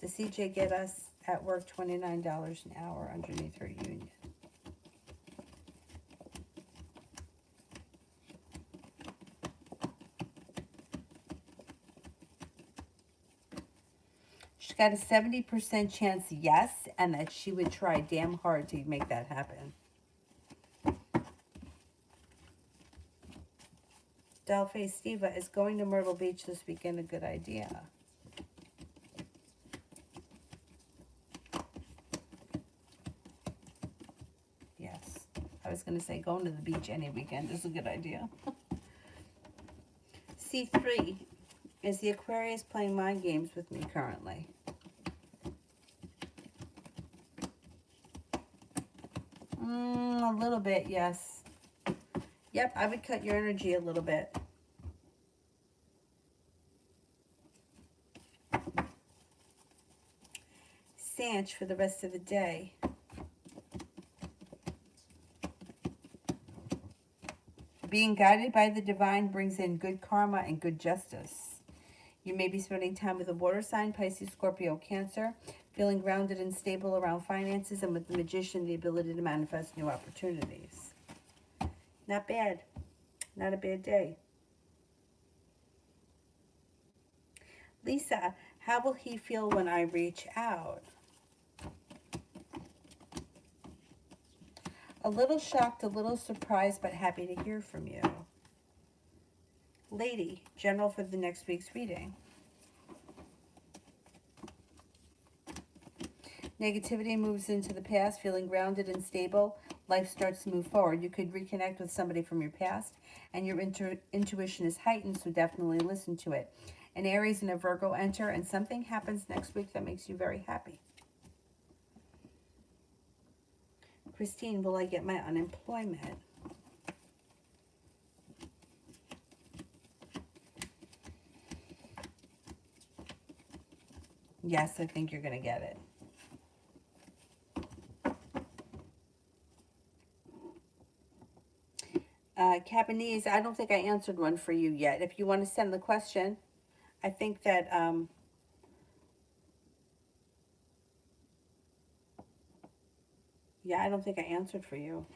Does CJ get us at work $29 an hour underneath her union? She's got a 70% chance yes, and that she would try damn hard to make that happen. Dollface Steva, is going to Myrtle Beach this weekend a good idea? Yes. I was going to say going to the beach any weekend is a good idea. C3, is the Aquarius playing mind games with me currently? A little bit, yes. Yep, I would cut your energy a little bit. Sanch for the rest of the day. Being guided by the divine brings in good karma and good justice. You may be spending time with a water sign, Pisces, Scorpio, Cancer, feeling grounded and stable around finances, and with the Magician, the ability to manifest new opportunities. Not bad. Not a bad day. Lisa, how will he feel when I reach out? A little shocked, a little surprised, but happy to hear from you. Lady, general for the next week's reading. Negativity moves into the past, feeling grounded and stable. Life starts to move forward. You could reconnect with somebody from your past, and your intuition is heightened, so definitely listen to it. An Aries and a Virgo enter, and something happens next week that makes you very happy. Christine, will I get my unemployment? Yes, I think you're going to get it. Cabanese, I don't think I answered one for you yet. If you want to send the question, I think that... yeah, I don't think I answered for you.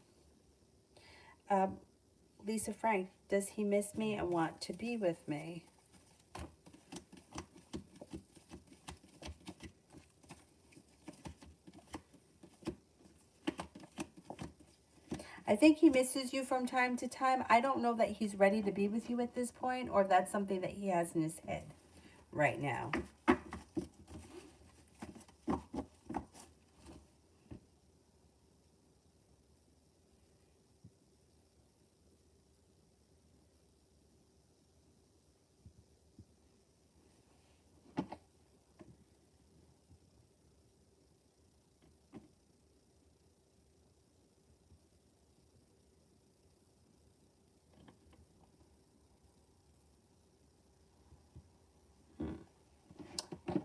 Lisa Frank, does he miss me and want to be with me? I think he misses you from time to time. I don't know that he's ready to be with you at this point, or that's something that he has in his head right now.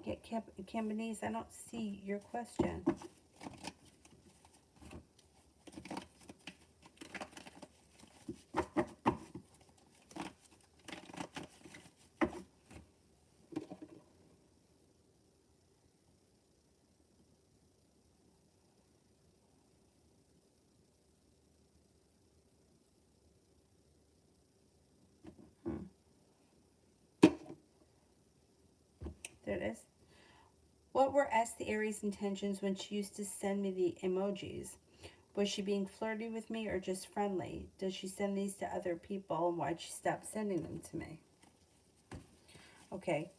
Get Cabanese, I don't see your question. There it is. What were S the Aries intentions when she used to send me the emojis? Was she being flirty with me or just friendly? Does she send these to other people, and why'd she stop sending them to me? Okay.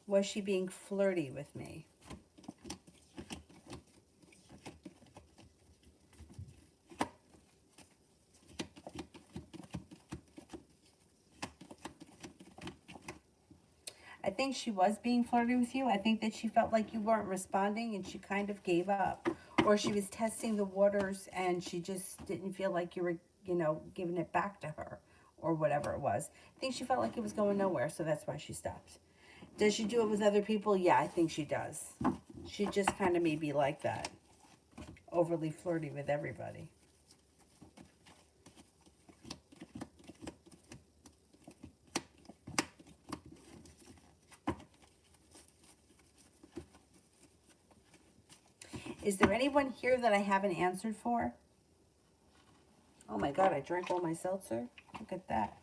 Was she being flirty with me? I think she was being flirty with you. I think that she felt like you weren't responding and she kind of gave up. Or she was testing the waters and she just didn't feel like you were, you know, giving it back to her or whatever it was. I think she felt like it was going nowhere, so that's why she stopped. Does she do it with other people? Yeah, I think she does. She just kind of maybe like that. Overly flirty with everybody. Is there anyone here that I haven't answered for? Oh my God, I drank all my seltzer. Look at that.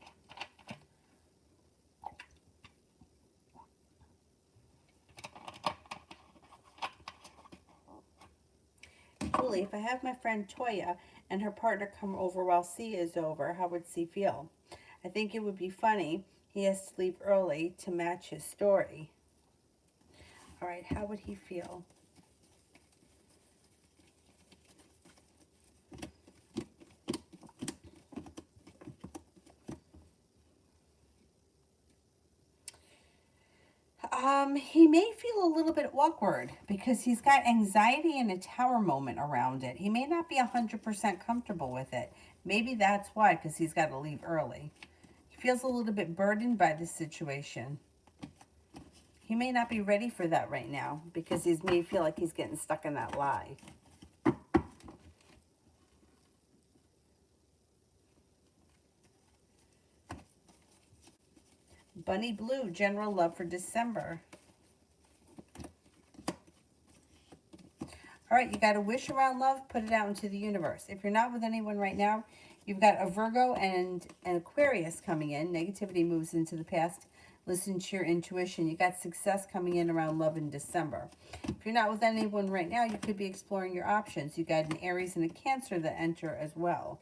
Julie, if I have my friend Toya and her partner come over while C is over, how would C feel? I think it would be funny. He has to leave early to match his story. All right, how would he feel? He may feel a little bit awkward because he's got anxiety and a tower moment around it. He may not be 100% comfortable with it. Maybe that's why, because he's got to leave early. He feels a little bit burdened by the situation. He may not be ready for that right now because he may feel like he's getting stuck in that lie. Bunny Blue, general love for December. All right, you got a wish around love, put it out into the universe. If you're not with anyone right now, you've got a Virgo and an Aquarius coming in. Negativity moves into the past. Listen to your intuition. You got success coming in around love in December. If you're not with anyone right now, you could be exploring your options. You got an Aries and a Cancer that enter as well.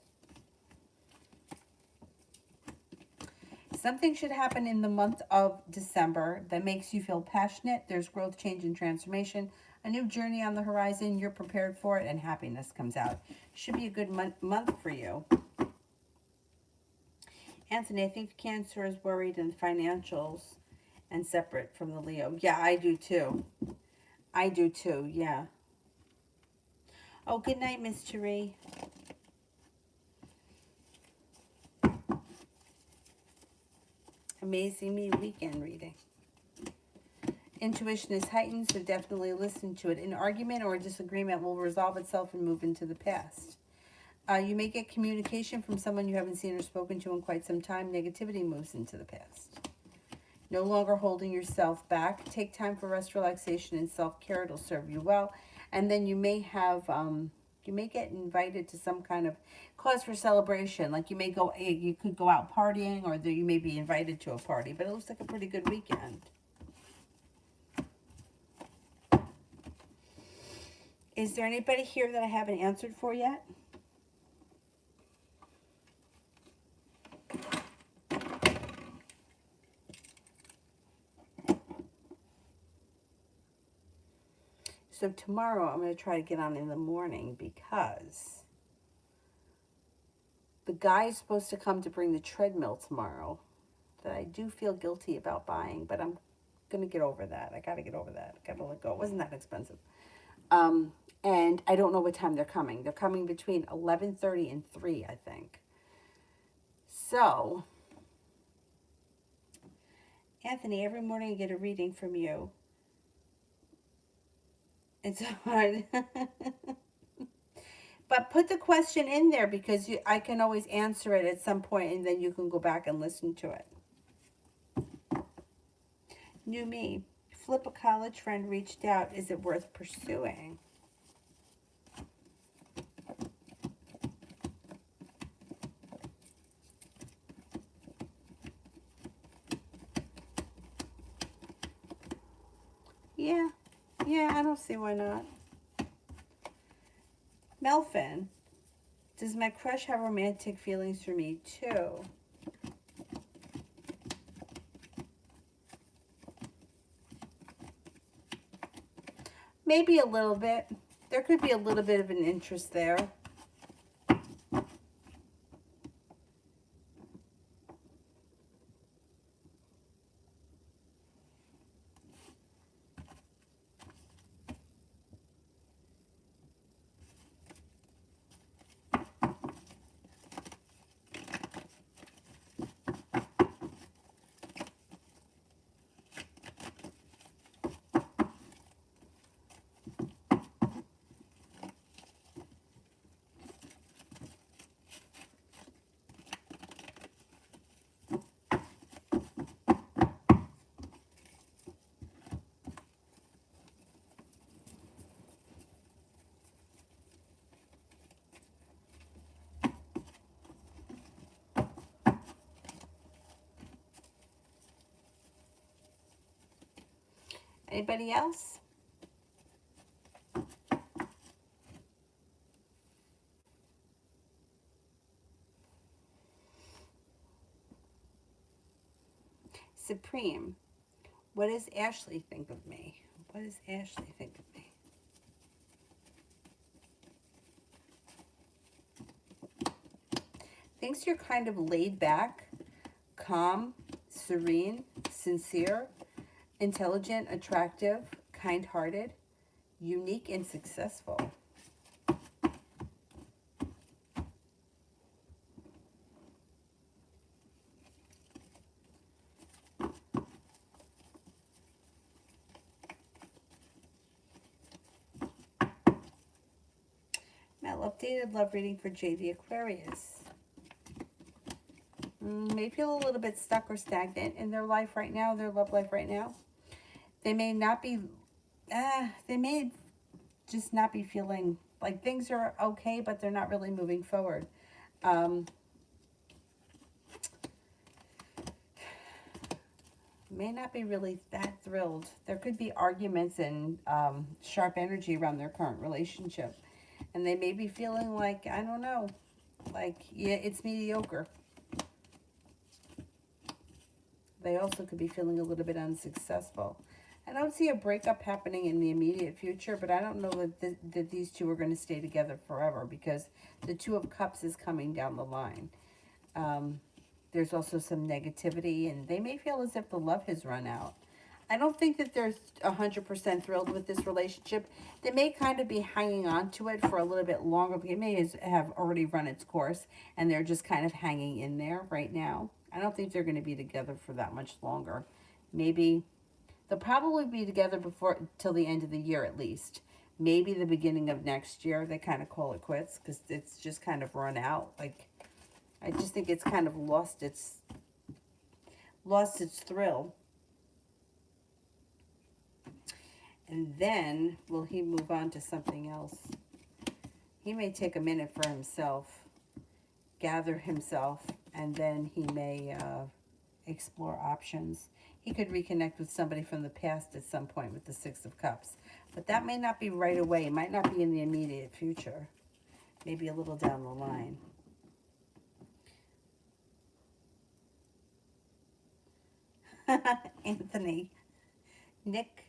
Something should happen in the month of December that makes you feel passionate. There's growth, change, and transformation. A new journey on the horizon. You're prepared for it, and happiness comes out. Should be a good month for you. Anthony, I think Cancer is worried in financials and separate from the Leo. Yeah, I do too. I do too, yeah. Oh, good night, Miss Cherie. Amazing Me weekend reading. Intuition is heightened, so definitely listen to it. An argument or a disagreement will resolve itself and move into the past. You may get communication from someone you haven't seen or spoken to in quite some time. Negativity moves into the past. No longer holding yourself back. Take time for rest, relaxation, and self-care. It'll serve you well. And then you may have, you may get invited to some kind of cause for celebration. Like you could go out partying, or you may be invited to a party. But it looks like a pretty good weekend. Is there anybody here that I haven't answered for yet? So tomorrow I'm going to try to get on in the morning because the guy is supposed to come to bring the treadmill tomorrow that I do feel guilty about buying, but I'm going to get over that. I got to get over that. I got to let go. It wasn't that expensive. And I don't know what time they're coming. They're coming between 11:30 and 3, I think. So, Anthony, every morning I get a reading from you. It's hard. But put the question in there because I can always answer it at some point, and then you can go back and listen to it. New me. Flip, a college friend reached out. Is it worth pursuing? Yeah, I don't see why not. Melvin, does my crush have romantic feelings for me too? Maybe a little bit. There could be a little bit of an interest there. Anybody else? Supreme, what does Ashley think of me? What does Ashley think of me? Thinks you're kind of laid back, calm, serene, sincere. intelligent, attractive, kind-hearted, unique, and successful. Now, updated love reading for JV Aquarius. May feel a little bit stuck or stagnant in their life right now, their love life right now. They may not be, they may just not be feeling like things are okay, but they're not really moving forward. May not be really that thrilled. There could be arguments and sharp energy around their current relationship. And they may be feeling like, I don't know, like, yeah, it's mediocre. They also could be feeling a little bit unsuccessful. I don't see a breakup happening in the immediate future, but I don't know that these two are going to stay together forever, because the Two of Cups is coming down the line. There's also some negativity, and they may feel as if the love has run out. I don't think that they're 100% thrilled with this relationship. They may kind of be hanging on to it for a little bit longer, but it may have already run its course, and they're just kind of hanging in there right now. I don't think they're going to be together for that much longer. Maybe they'll probably be together till the end of the year at least. Maybe the beginning of next year, they kind of call it quits, because it's just kind of run out. Like, I just think it's kind of lost its thrill. And then, will he move on to something else? He may take a minute for himself, gather himself, and then he may explore options. He could reconnect with somebody from the past at some point with the Six of Cups. But that may not be right away. It might not be in the immediate future. Maybe a little down the line. Anthony. Nick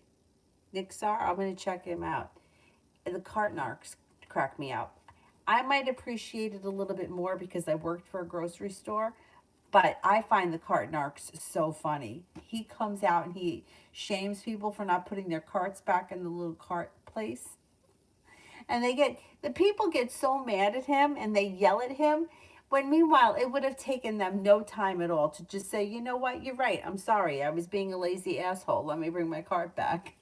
Sar, I'm going to check him out. The cart narcs crack me up. I might appreciate it a little bit more because I worked for a grocery store, but I find the cart narcs so funny. He comes out and he shames people for not putting their carts back in the little cart place. And the people get so mad at him and they yell at him, when meanwhile it would have taken them no time at all to just say, you know what, you're right, I'm sorry, I was being a lazy asshole, let me bring my cart back.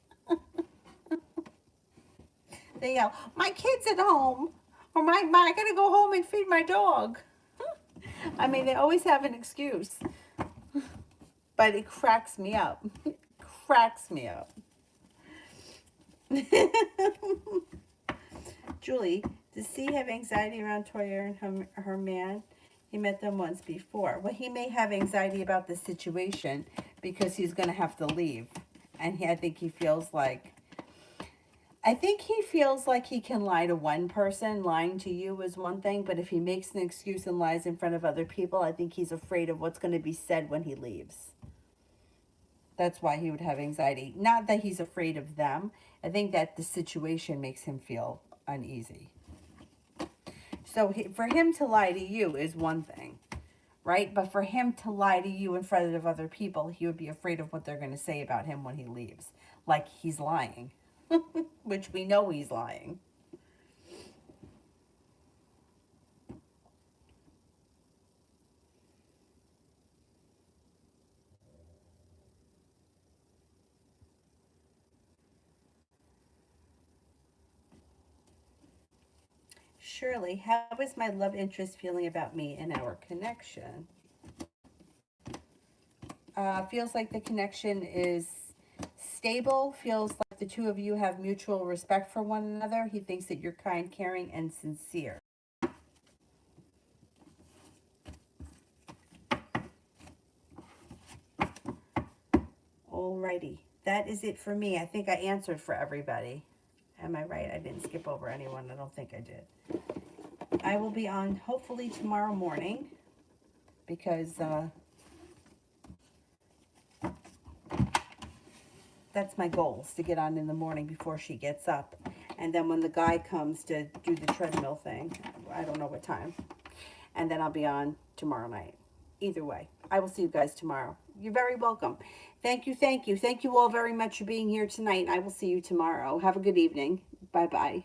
They yell, my kid's at home, or I gotta go home and feed my dog. I mean, they always have an excuse. But it cracks me up. It cracks me up. Julie, does C have anxiety around Toya and her man? He met them once before. Well, he may have anxiety about the situation because he's going to have to leave. And I think he feels like he can lie to one person. Lying to you is one thing, but if he makes an excuse and lies in front of other people, I think he's afraid of what's going to be said when he leaves. That's why he would have anxiety. Not that he's afraid of them. I think that the situation makes him feel uneasy. So for him to lie to you is one thing, right? But for him to lie to you in front of other people, he would be afraid of what they're going to say about him when he leaves. Like he's lying, which we know he's lying. Shirley, how is my love interest feeling about me and our connection? Feels like the connection is stable. Feels like the two of you have mutual respect for one another. He thinks that you're kind, caring, and sincere. Alrighty. That is it for me. I think I answered for everybody. Am I right? I didn't skip over anyone. I don't think I did. I will be on hopefully tomorrow morning because that's my goal, is to get on in the morning before she gets up. And then when the guy comes to do the treadmill thing, I don't know what time. And then I'll be on tomorrow night. Either way, I will see you guys tomorrow. You're very welcome. Thank you, thank you. Thank you all very much for being here tonight. I will see you tomorrow. Have a good evening. Bye-bye.